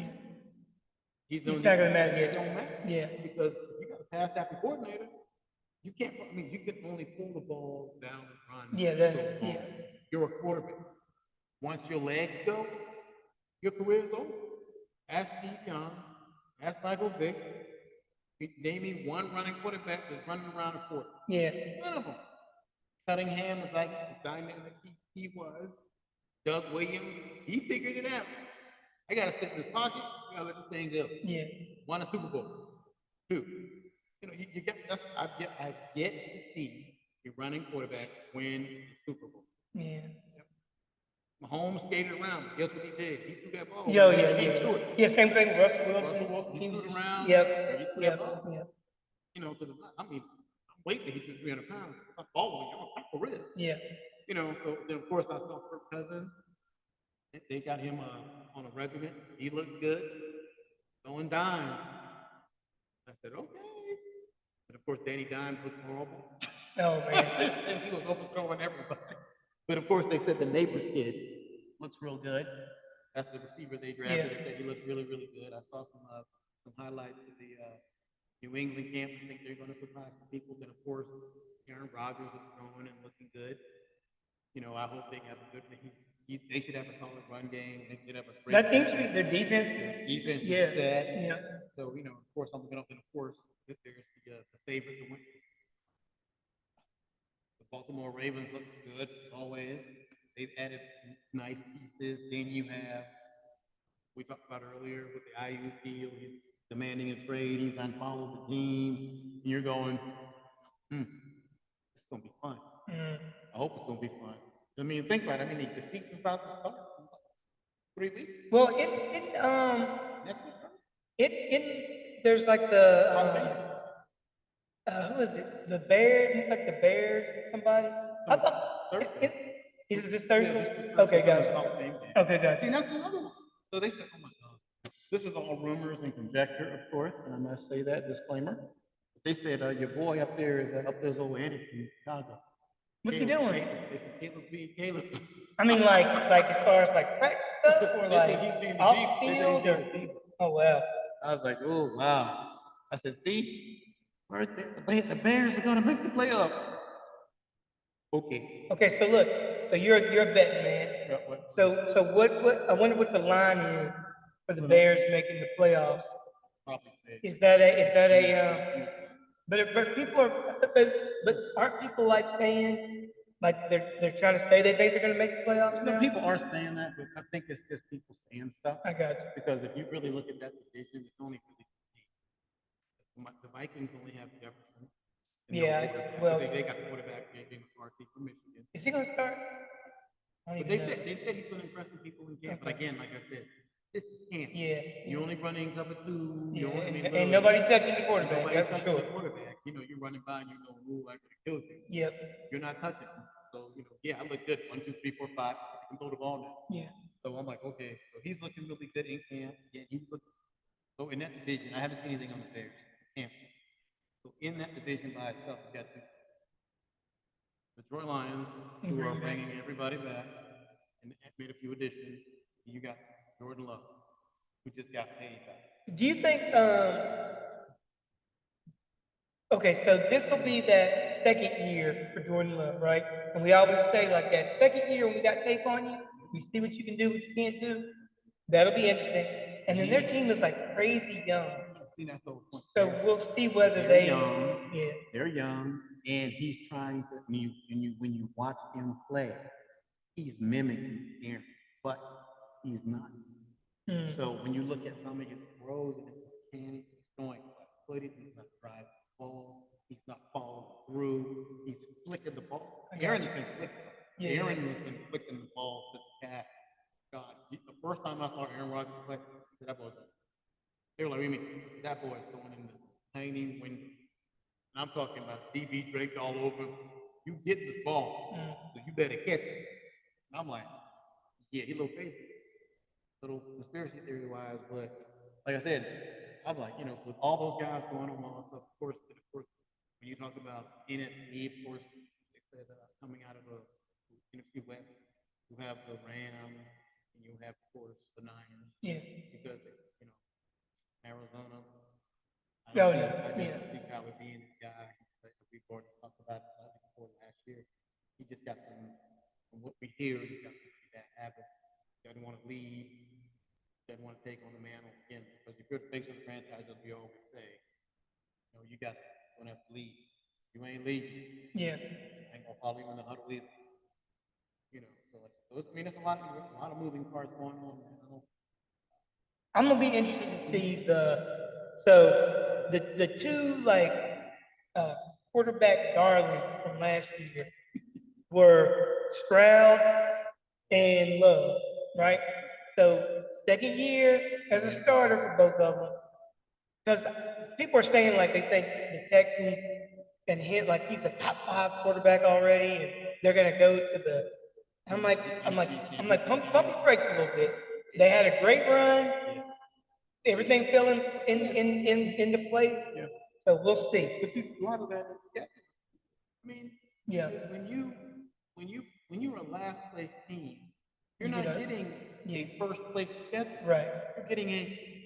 he's not going to matter. It don't matter. Yeah. Because if you got a pass happy coordinator, you can't, I mean, you can only pull the ball down and run so long. Yeah. You're a quarterback. Once your legs go, your career is over. Ask Steve Young, ask Michael Vick. Name me one running quarterback that's running around the court. Yeah. None of them. Cunningham is like the dynamic he was. Doug Williams, he figured it out. I gotta sit in his pocket. I gotta let this thing go. Yeah. Won a Super Bowl. 2. You know, you get. I get to see a running quarterback win the Super Bowl. Yeah. Mahomes skated around. Guess what he did? He threw that ball. Yeah, same thing. Russell Wilson. He stood around. Yep. You know, because I mean, I'm waiting till he threw 300 pounds. I'm following him. I'm for real. Yeah. You know, so then of course I saw Kirk Cousins. They got him on a regiment. He looked good. Throwing dimes. I said, okay. But of course, Danny Dimes looked horrible. Oh, man. He was overthrowing everybody. But of course, they said the neighbor's kid looks real good. That's the receiver they drafted. Yeah. They said he looks really, really good. I saw some highlights of the New England camp. I think they're going to surprise some people. Then, of course, Aaron Rodgers is throwing and looking good. You know, I hope they have a good. They should have a solid run game. They should have a great. That seems to be their defense. Defense is set. Yeah. So you know, of course, I'm looking up, and of course, there's the favorite to win. The Baltimore Ravens look good always. They've added nice pieces. Then you have, we talked about earlier with the IU deal. He's demanding a trade. He's unfollowed the team. And you're going, it's gonna be fun. I hope it's gonna be fun. I mean, think about it. I mean, the season's about to start. 3 weeks. Well, Next week. there's like the who is it? The Bears, like the Bears, somebody. I thought is it this Thursday? Okay, guys. Okay, guys. See, that's another one. So they said, oh my God. This is all rumors and conjecture, of course, and I must say that disclaimer. They said your boy up there's old Andy from Chicago. What's he doing? They said Caleb's being Caleb. I mean, like as far as like practice stuff or like off field or. Oh wow. I was like, oh wow. I said, see, right there, the Bears are gonna make the playoff. Okay. Okay, so look, so you're a betting man. So what I wonder what the line is for the Bears making the playoffs. Probably. Is that a but people are but aren't people like saying like they're trying to say they think they're gonna make the playoffs now? No, people are saying that, but I think it's just people saying stuff. I got you. Because if you really look at that division, it's Vikings only have Jefferson. Yeah, no well, they got quarterback J.J. McCarthy from Michigan. is he gonna start? But they said he's been impressing people in camp. Okay. But again, like I said, this is camp. Yeah. You're only running cover two. Yeah. I mean, and nobody touching the quarterback. Nobody's That's touching for sure. the quarterback. You're running by and rule like it kills you. Yep. You're not touching him. So, yeah, I look good. 1, 2, 3, 4, 5. You can throw the ball now. Yeah. So I'm like, okay. So he's looking really good in camp. Yeah, he's looking. So in that division, I haven't seen anything on the Bears camp. So in that division by itself, you got the Detroit Lions, who are bringing everybody back and made a few additions. And you got Jordan Love, who just got paid back. Do you think? Okay, so this will be that second year for Jordan Love, right? And we always say like that second year when we got tape on you, we see what you can do, what you can't do. That'll be interesting. And then their team is like crazy young. That's the whole point. So we'll see whether they're young, and he's trying to. When you watch him play, he's mimicking Aaron, but he's not. So when you look at some of his throws and his mechanics, he's throwing flat-footed, he's not driving the ball, he's not following through, he's flicking the ball. Aaron's been flicking. Aaron has been flicking the ball since cat. God, the first time I saw Aaron Rodgers play, that boy. They were like, "I mean, that boy is going in the tiny window." And I'm talking about DB draped all over him. You get the ball, so you better catch it. And I'm like, yeah, he a little crazy. Little conspiracy theory wise, but like I said, I'm like, with all those guys going on all stuff, of course, when you talk about NFC, of course, they said coming out of the NFC West, you have the Rams, and you have, of course, the Niners. Yeah. Because, Arizona. I just see Kyler being the guy. We've already talked about it before last year. He just got from what we hear, he got that habit. He doesn't want to lead. Doesn't want to take on the mantle again. Because if you're the face of the franchise, as we always say, you don't have to lead. You ain't leading. Yeah. Ain't gonna follow you in the huddle either. So it's a lot of moving parts going on. I'm gonna be interested to see the two quarterback darlings from last year were Stroud and Love, right? So second year as a starter for both of them, because people are saying like they think the Texans and hit like he's a top 5 quarterback already, and they're gonna go to the. I'm like, pump your brakes a little bit. They had a great run. Everything fell into place. Yeah. So we'll see. But see, a lot of that is skeptical. I mean, when you're a last place team, you're not getting a first place schedule. Right. You're getting a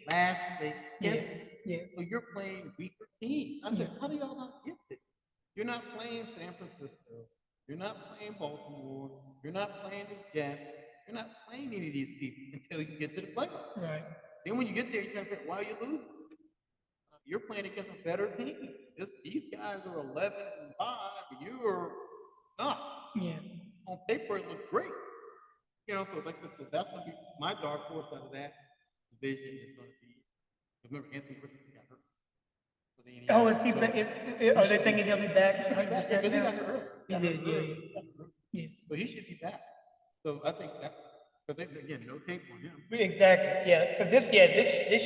last place schedule. Yeah. So you're playing weaker teams. I said, how do y'all not get this? You're not playing San Francisco. You're not playing Baltimore. You're not playing the Jets. You're not playing any of these people until you get to the playoffs. Right. Then when you get there, you kind of figure, why are you losing? You're playing against a better team. These guys are 11-5. You are not. Yeah. On paper, it looks great. So that's going to be my dark horse out of that division is going to be. Remember, Anthony Richardson got hurt. Oh, is he back? Are they thinking he'll be back? Because he got hurt. He did, yeah. So he should be back. So I think that. But again, no tape on him. Exactly. Yeah. So this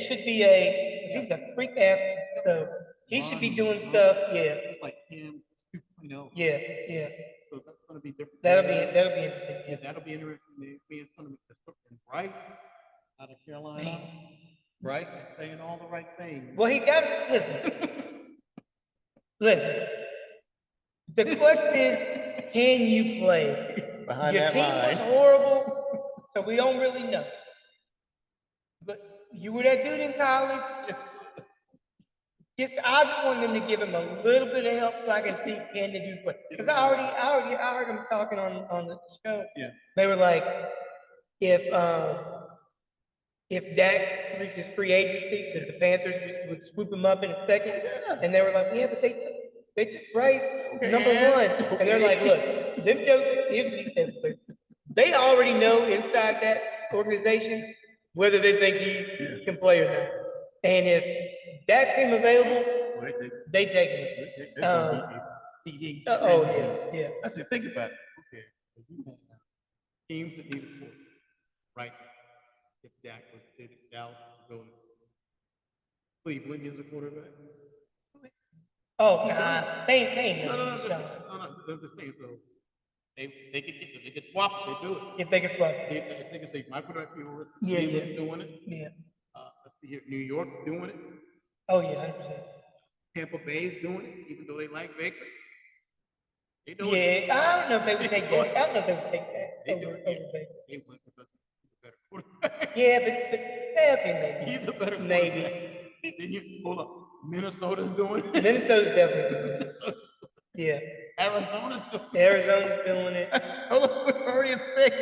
should be he's a freak athlete. So he should be doing stuff. Yeah. It's like him 2.0. Yeah. Yeah. So that's going to be different. That'll be interesting. Yeah, that'll be interesting. It's going to be and Bryce out of Carolina. Man. Bryce is saying all the right things. Well, he got listen. The question is, can you play? Your team was horrible. So we don't really know. But you were that dude in college. I just want them to give him a little bit of help so I can see can they do play. Because I heard them talking on the show. Yeah. They were like, if Dak reaches free agency, that the Panthers would swoop him up in a second. Yeah. And they were like, yeah, but they took Bryce number 1. And they're like, look, them jokes, here's what he said. They already know inside that organization whether they think he can play or not. And if Dak came available, they taking it. Oh yeah. I said, think about it. Okay, so you have teams that need a quarterback, right? If Dallas was going, Cleveland needs a quarterback. Oh, nah, they ain't No, gonna be I'm just saying. So they could swap it. They do it. if they can swap it. They can say my quarterback for yours. Yeah, Cleveland's doing it. Yeah. Let's see here, New York's doing it. Oh yeah, 100%. Tampa Bay's doing it, even though they like Baker. They do it. I don't know if they would take that. I don't know if they would take that over Baker. They went because he's a better quarterback. Yeah, but okay, maybe. He's a better quarterback. Maybe. Then you hold up. Minnesota's doing it. Minnesota's definitely doing it. Yeah. Arizona's doing it. Hold up, we're already at 6.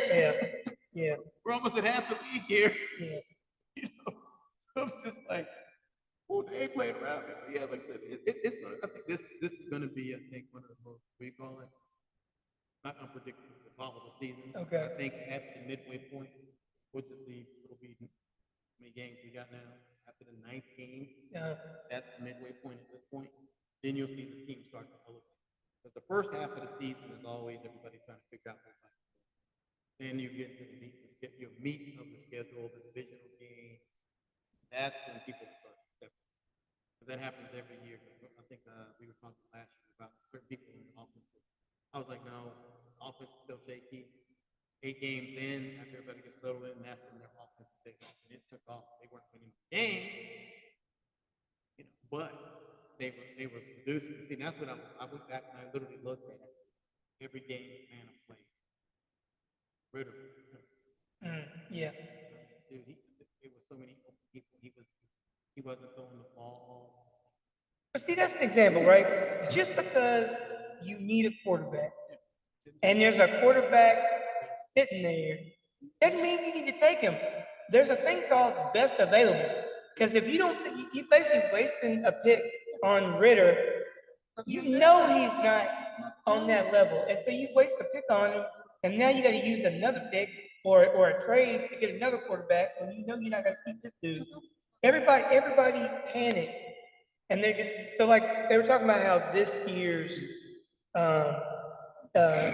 Yeah. We're almost at half the league here. Yeah. So it's just like, oh, they ain't playing around. Yeah, like I said, it's gonna. I think this is gonna be, I think, one of the most, we call it, not unpredictable, volatile seasons. Okay. I think at the midway point, which is it'll be how many games we got now after the 9th game. That's the midway point at this point. Then you'll see the team start to elevate. But the first half of the season is always everybody trying to figure out what's like. Then you get to your meat of the schedule, the divisional game. That's when people start stepping. But that happens every year. I think we were talking last year about certain people in the offense. I was like, no, offense is still shaky. 8 games in, after everybody gets settled in, that's when their offense takes off. And it took off. They weren't winning the game, but they were producing. See, that's what I went back and I literally looked at every game man played. Ritter. Yeah. Dude, it was so many open people. He wasn't throwing the ball. But see, that's an example, right? Just because you need a quarterback, and there's a quarterback sitting there, doesn't mean you need to take him. There's a thing called best available. Because if you don't, you basically wasting a pick on Ritter. You know he's not on that level, and so you waste a pick on him, and now you got to use another pick or a trade to get another quarterback, and you know you're not going to keep this dude. Everybody panicked, and they're just so like they were talking about how this year's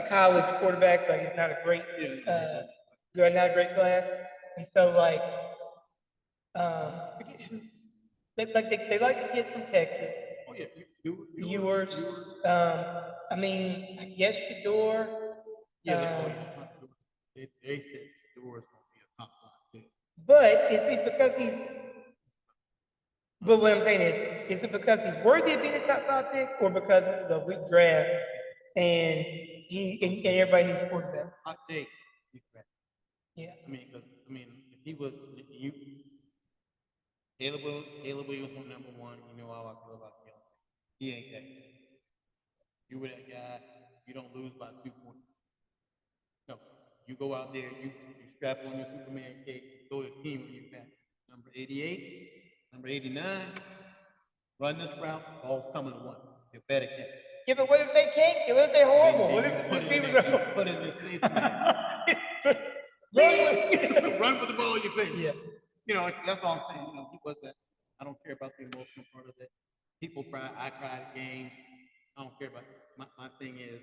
college quarterback, like it's not a great, not a great class, and so like forget who they like to get from Texas. Oh yeah, Viewers. I mean, I guess Shador. They said Shador's gonna be a top 5 pick. But is it because he's? But what I'm saying is it because he's worthy of being a top 5 pick, or because this is a weak draft and and everybody needs a quarterback? Hot take. Yeah. I mean, if he was Caleb Williams was number 1. You know how I feel about him. He ain't that guy. You were that guy. You don't lose by 2 points. No, you go out there. You strap on your Superman cape. You throw your team on your back. Number 88, number 89. Run this route. Ball's coming to 1. You're better catch. Yeah, but what if they can't? What if they're horrible? What if the receivers are? Put it in his face, man. Run with the ball in your face. Yeah. That's all I'm saying. He was that. I don't care about the emotional part of it. People cry. I cry at games. I don't care about it. My thing is,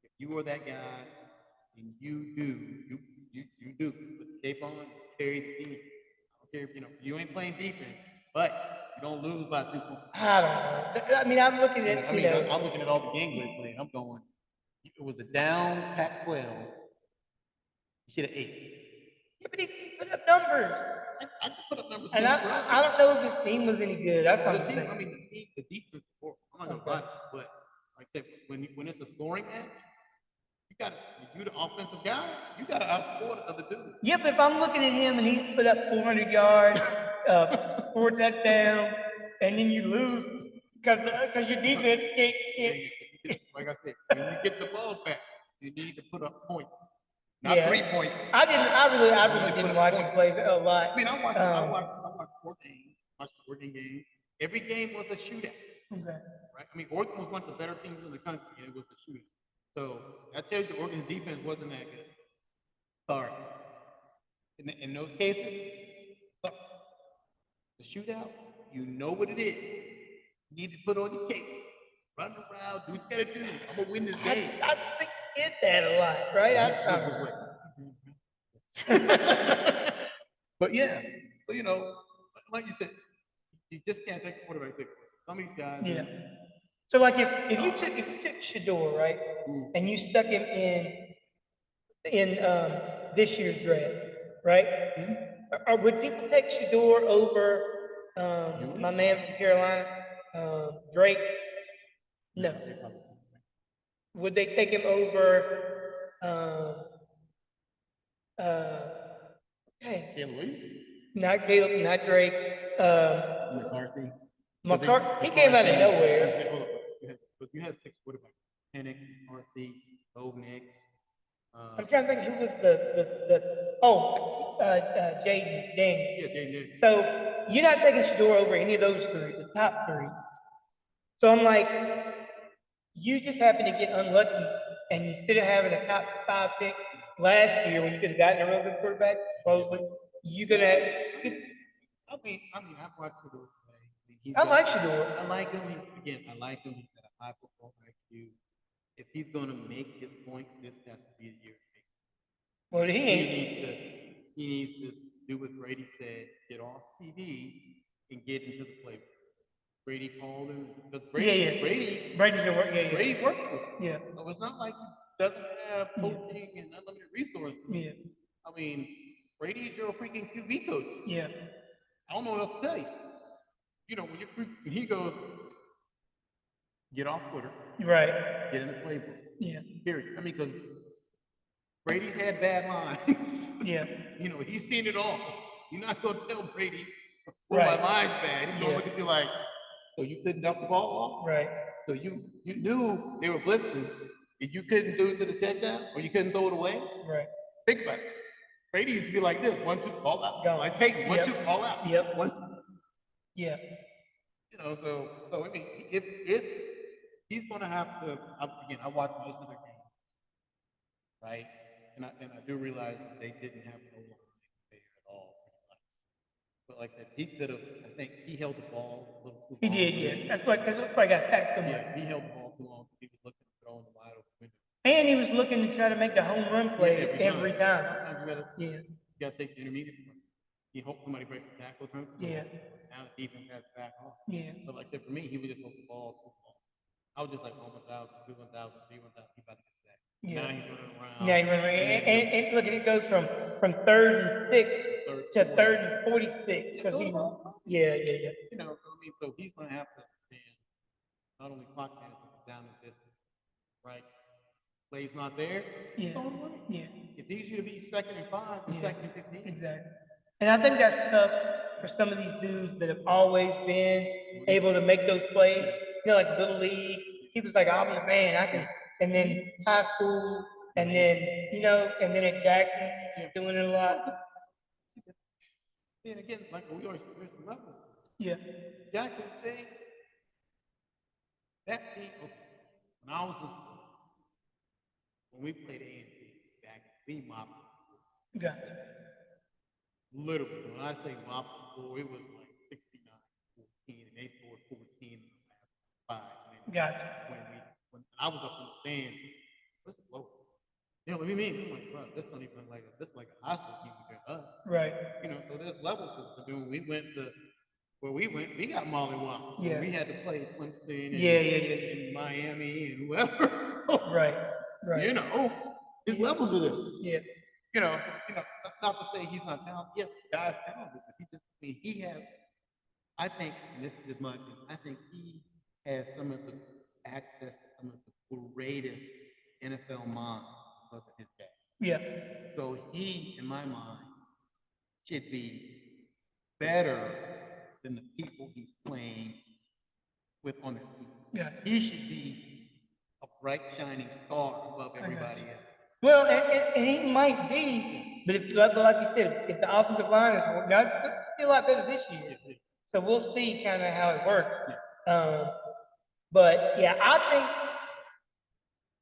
if you were that guy, and you do put the cape on, carry the team. I don't care. You ain't playing defense, but you don't lose by 2 points. I don't know. I mean, I'm looking at. I'm looking at all the games they played. I'm going. It was a down Pac-12. You should have 8. Yeah, but he put up numbers. I can put up numbers. And I don't know if his team was any good. That's what I'm saying. I mean, the defense. I'm not gonna lie, but like I said, when it's a scoring match, you're the offensive guy. You got to outscore the other dude. Yeah, but if I'm looking at him and he put up 400 yards, 4 touchdowns, and then you lose because your defense can't. Like I said, when you get the ball back, you need to put up points. Not 3 points. I really didn't watch him play a lot. I mean, I watched 4 games. Watched 14 games. Every game was a shootout. Okay. Right? I mean, Oregon was one of the better teams in the country, and it was a shootout. So that tells you Oregon's defense wasn't that good. Sorry. In those cases, the shootout, you know what it is. You need to put on your cape, run around, do what you gotta do. I'm gonna win this game. I think he did that a lot, right? But yeah, but you know, like you said, you just can't take the quarterback. Some of these guys. Yeah. So like if you took Shador, right, and you stuck him in this year's draft, right? Or would people take Shador over my man from Carolina, Drake? No. Would they take him over hey, Caleb Williams? not Caleb, not Drake. McCarthy. McCarthy, he came out of nowhere. But you had 6 quarterbacks: Pennick, McCarthy, Bo Nix. I'm trying to think who was Jaden Daniels. Yeah, Jaden. So you're not taking Shador over any of those 3, the top 3. So I'm like, you just happen to get unlucky, and instead of having a top 5 pick last year when you could have gotten a real good quarterback, supposedly, you're gonna. I mean, I've watched Shador play. I like Shador. I like him. I like him. He's got a high football IQ. If he's gonna make his point, this has to be the year to make it. Well, He needs to do what Brady said: get off TV and get into the playbook. Brady called him because Brady's been working. Brady worked with him. Yeah. So it's not like he doesn't have coaching and unlimited resources. Yeah. I mean, Brady's your freaking QB coach. Yeah. I don't know what else to tell you. You know, when he goes, get off Twitter. Right. Get in the playbook. Yeah. Period. I mean, because Brady's had bad lines. Yeah. You know, he's seen it all. You're not going to tell Brady, my line's bad. He's going to look at you like, so you couldn't dump the ball off? Right. So you knew they were blitzing, and you couldn't do it to the check down, or you couldn't throw it away? Right. Think about it. Brady used to be like this: 1, 2, ball out. Go. Like Peyton, 1, 2, ball out. Yep. 1. Yeah. You know, so I mean, if he's going to have to, again, I watched most of their games, right? And I do realize that they didn't have no line there at all. But like I said, he could have. I think he held the ball a little too long. He did, yeah. That's why I got sacked so much. Yeah, he held the ball too long. He was looking to throw in the wide open window. And he was looking to try to make the home run play every time. Sometimes you gotta take the intermediate one. You hope somebody breaks the tackle, turns the ball. Now the defense has to back off. Yeah. But like I said, for me, he would just hold the ball too long. I was just like 1,000, 2,000, 3,000, 3,000. He about to get sacked. Yeah. Now he's running around. Now he's running around. And look, it goes from 3rd and 6 to 3rd and 46. Because he, yeah. You know, so I mean, so he's gonna have to understand not only clock management, but down the distance, right? Play's not there. Yeah. Throw it away. Yeah. It's easier to be 2nd and 5 than 2nd and 15. Exactly. And I think that's tough for some of these dudes that have always been able to make those plays. You know, like Little League. He was like, I'm the man. I can. And then high school, and then and then at Jackson, doing it a lot. And again, like we always there's some levels. Yeah. Jackson State. That team. When I was in school, when we played A&T back, we mopped. Gotcha. Literally, when I say mopped the floor, it was like 69-14, and they scored 14 in the last 5. Gotcha. When I was up in the stand, this is low. You know what I mean? I'm like, bro, this don't even like this like a high school team compared to us. Right. You know, so there's levels to it. When we went to where we went, we got mollywopped. Yeah. We had to play Clemson and Miami and whoever. So, right. You know, there's levels to this. Yeah. You know, not to say he's not talented. Yeah, the guy's talented, but he has. I think, and this is just my opinion, I think he has some of the access to some of the greatest NFL minds because of his dad. Yeah. So he, in my mind, should be better than the people he's playing with on that team. Yeah. He should be a bright, shining star above everybody else. Well, and he might be, but like you said, if the offensive line is now it's still a lot better this year. So we'll see kind of how it works. But yeah, I think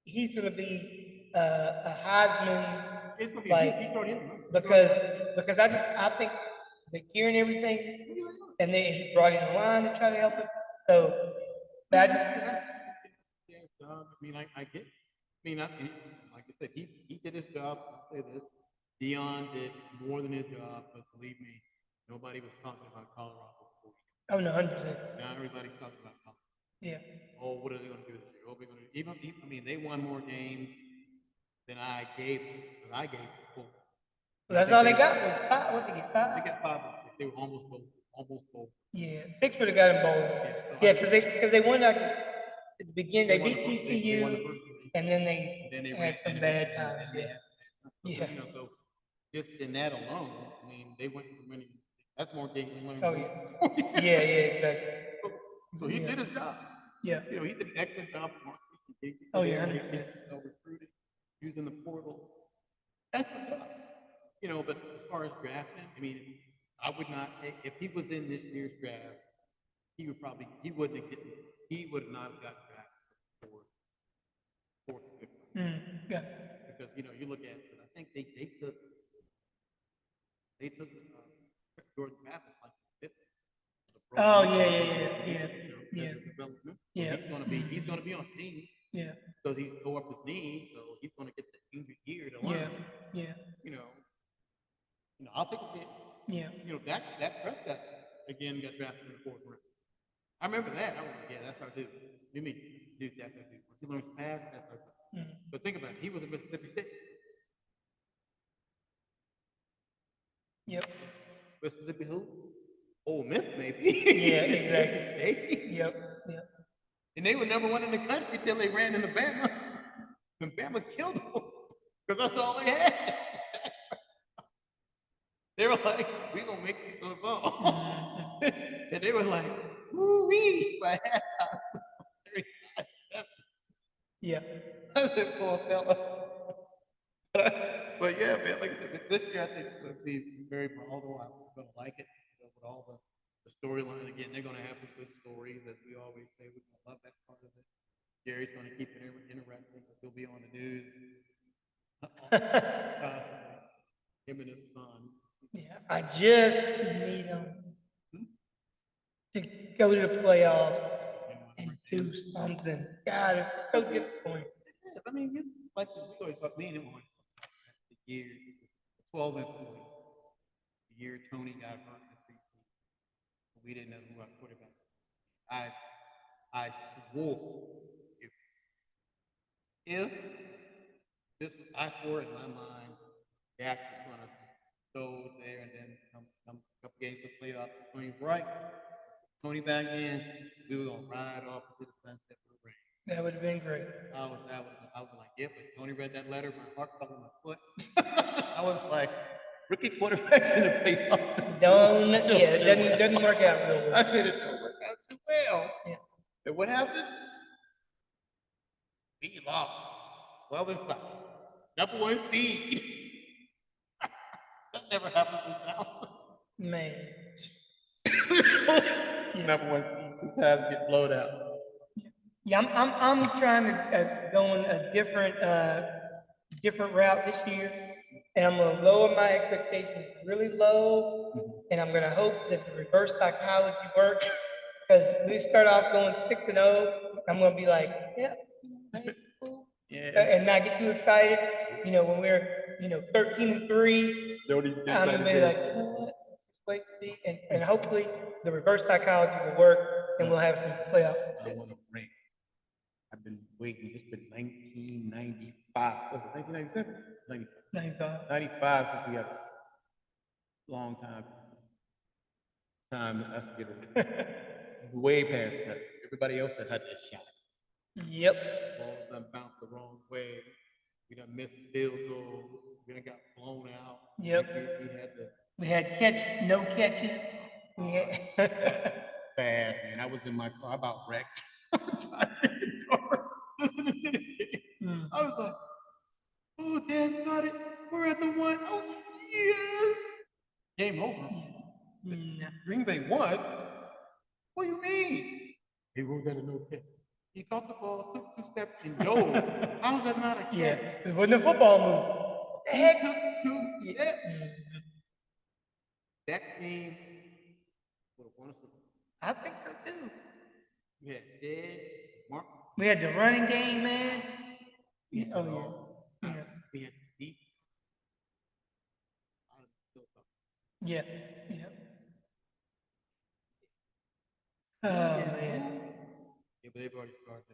he's going to be a Heisman. It's going to be like, because I think the gear and everything, and then he brought in the line to try to help him. So But job. I mean, I get. I mean, like I said, he did his job. I'll say this: Dion did more than his job, but believe me, nobody was talking about Colorado before. Oh no, 100%. Now everybody's talking about Colorado. Yeah. Oh, what are they going to do this year? Oh, we're going to even. I mean, they won more games than I gave them. But I gave them 4. Well, that's all they got was 5. What did they get? 5? They got 5 or 6. They were almost both. Yeah, 6 would have got them both. Yeah, because they won like at the beginning. They beat TCU, and then they had some bad times. Yeah. You know, so just in that alone, I mean, they went from winning. That's more games than winning. Oh yeah. Yeah, exactly. So he did his job. Yeah. You know, he did an excellent job of marketing. Oh yeah. Recruiting, using the portal. Excellent job. You know, but as far as drafting, I mean, I would not take if he was in this year's draft. He would not have got drafted for 4th or 5th. Yeah. Because you know, you look at, I think they took Jordan Mathis like 5th. Oh yeah. Development. So he's gonna be on the team. Yeah. Because he's tore up his knee, so he's gonna get the junior year to learn. Yeah. You know, I'll take a hit. Yeah. You know, Dak Prescott again got drafted in the 4th round. I remember that. I was like, yeah, that's our dude. You mean, dude, that's our dude. Once he learns to pass, that's our dude. But think about it. He was at Mississippi State. Yep. Mississippi who? Ole Miss, maybe. Yeah, exactly. Yep. And they were number 1 in the country till they ran into Bama. And Bama killed them. Because that's all they had. They were like, we're going to make you throw the ball. And they were like, woo-wee, by halftime. Yeah. I said, poor fella. But yeah, man, like I said, this year I think it's going to be very volatile. I'm going to like it. You know, with all the storyline. Again, they're going to have some good stories, as we always say. We're going to love that part of it. Jerry's going to keep it interesting because he'll be on the news. Him and his son. Yeah, I just need them to go to the playoffs and do something. God, it's so disappointing. Yeah, I mean, like we always talk, me and him on the year 12 and 4. The year Tony got hurt in the preseason. We didn't know who our quarterback was. I swore if this was, I swore in my mind, Dak was going to go there and then come a couple games to playoff. Tony right, Tony back in, we were going to ride off to the sunset with the rain. That would have been great. I was like, yeah, but Tony read that letter, my heart fell on my foot. I was like, rookie quarterbacks in the playoffs. It doesn't work out real well. I said it don't work out too well. Yeah. And what happened? We lost 12 and 5. Number 1 seed. That never happens now. Man. Number 1 seed 2 times get blowed out. Yeah, I'm trying to go in a different route this year, and I'm gonna lower my expectations really low, and I'm gonna hope that the reverse psychology works. Because we start off going 6-0, I'm gonna be like, yeah, cool. And not get too excited. You know, when we're 13 and 3, I'm gonna be like, you know what? Let's just wait and see, and hopefully the reverse psychology will work, and we'll have some playoff success. I want to rank. I've been waiting. It's been 1995. Was it 1997? 95. 95 since we had a long time us to get way past that. Everybody else that had that shot. Yep. Balls done bounced the wrong way. We done missed field goals. We done got blown out. Yep. We had no catches. Bad, man. I was in my car, about wrecked. I was like, oh, Dad's got it. We're at the 1. Oh, yes. Game over. Green Bay won. What do you mean? He ruled that a no catch. He caught the ball, took 2 steps, and dove. How is that not a catch? Yeah, it wasn't a football move. What the heck? He took 2 steps. That team would have won us. I think so too. We had Dead, Mark. We had the running game, man. We had Oh, it yeah. all. Yeah. We had deep. Yeah. Yeah. Oh, Yeah. man. Yeah, but they've already started.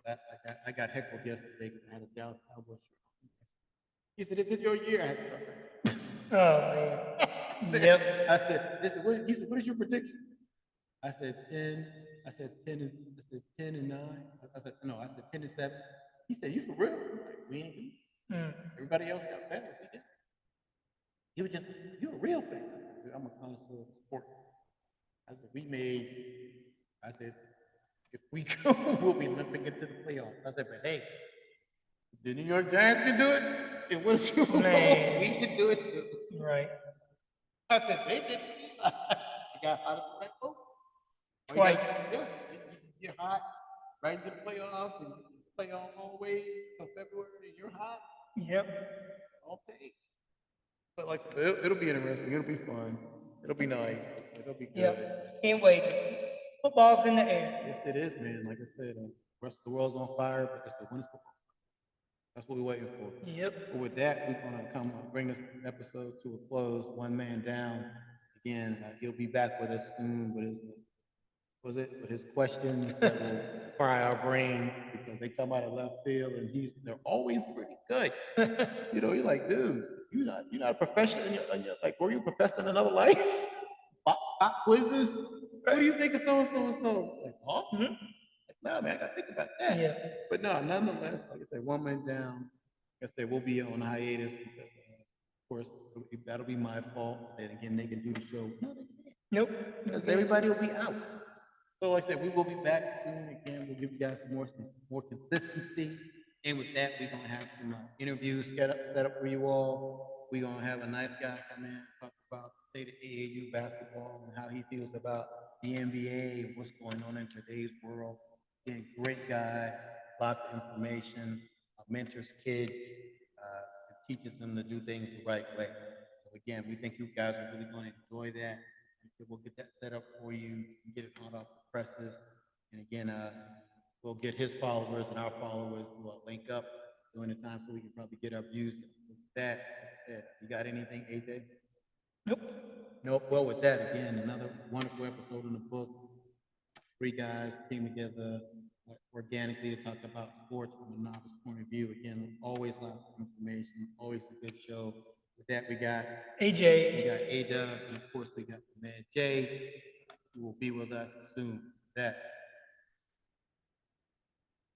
I got heckled yesterday because I had a Dallas Cowboys shirt. He said, "Is it your year?" I had to start. Oh, man. I said, Yep. I said, they said, he said, "What is your prediction?" I said 10. I said 10 is. I said 10 and 9. I said no. I said 10 and 7. He said, "You for real?" I'm like, we ain't do. Everybody else got better. We did. He was just, "You're a real fan." I said, "I'm a connoisseur of sport." I said, "We made." I said, "If we go, we'll be limping into the playoffs." I said, "But hey, the New York Giants can do it. It was you. Man. We can do it too." Right. I said, "They did." I got hot at the right moment. Twice. Yeah, you get hot right into the playoffs and play all the way till February, and you're hot. Yep. All day. But like it'll be interesting. It'll be fun. It'll be nice. It'll be good. Yep. Can't wait. Football's in the air. Yes, it is, man. Like I said, the rest of the world's on fire, but it's the when it's football. That's what we're waiting for. Yep. But with that, we're gonna come bring this episode to a close. One man down. Again, he'll be back with us soon. With his questions that will fry our brains because they come out of left field, and they're always pretty good. You know, you're like, dude, you're not a professional. Like, were you a professor in another life? Pop quizzes. What do you think of so and so and so? Like, huh? Like, no, man, I gotta think about that. Yeah. But no, nonetheless, like I said, one man down. Like I said, we'll be on hiatus because, of course, that'll be my fault. And again, they can do the show. No, they can't. Nope. Because everybody will be out. So like I said, we will be back soon. Again, we'll give you guys some more consistency. And with that, we're gonna have some interviews set up for you all. We're gonna have a nice guy come in and talk about the state of AAU basketball and how he feels about the NBA and what's going on in today's world. Again, great guy, lots of information, mentors kids, teaches them to do things the right way. So again, we think you guys are really going to enjoy that. So we'll get that set up for you, get it hot off the presses. And again, we'll get his followers and our followers to link up during the time so we can probably get our views. With that, you got anything, AJ? Nope. Nope. Well, with that, again, another wonderful episode in the book. Three guys came together organically to talk about sports from a novice point of view. Again, always lots of information, always a good show. With that, we got AJ. We got A-Dub, and of course, we got the man Jay, who will be with us soon. That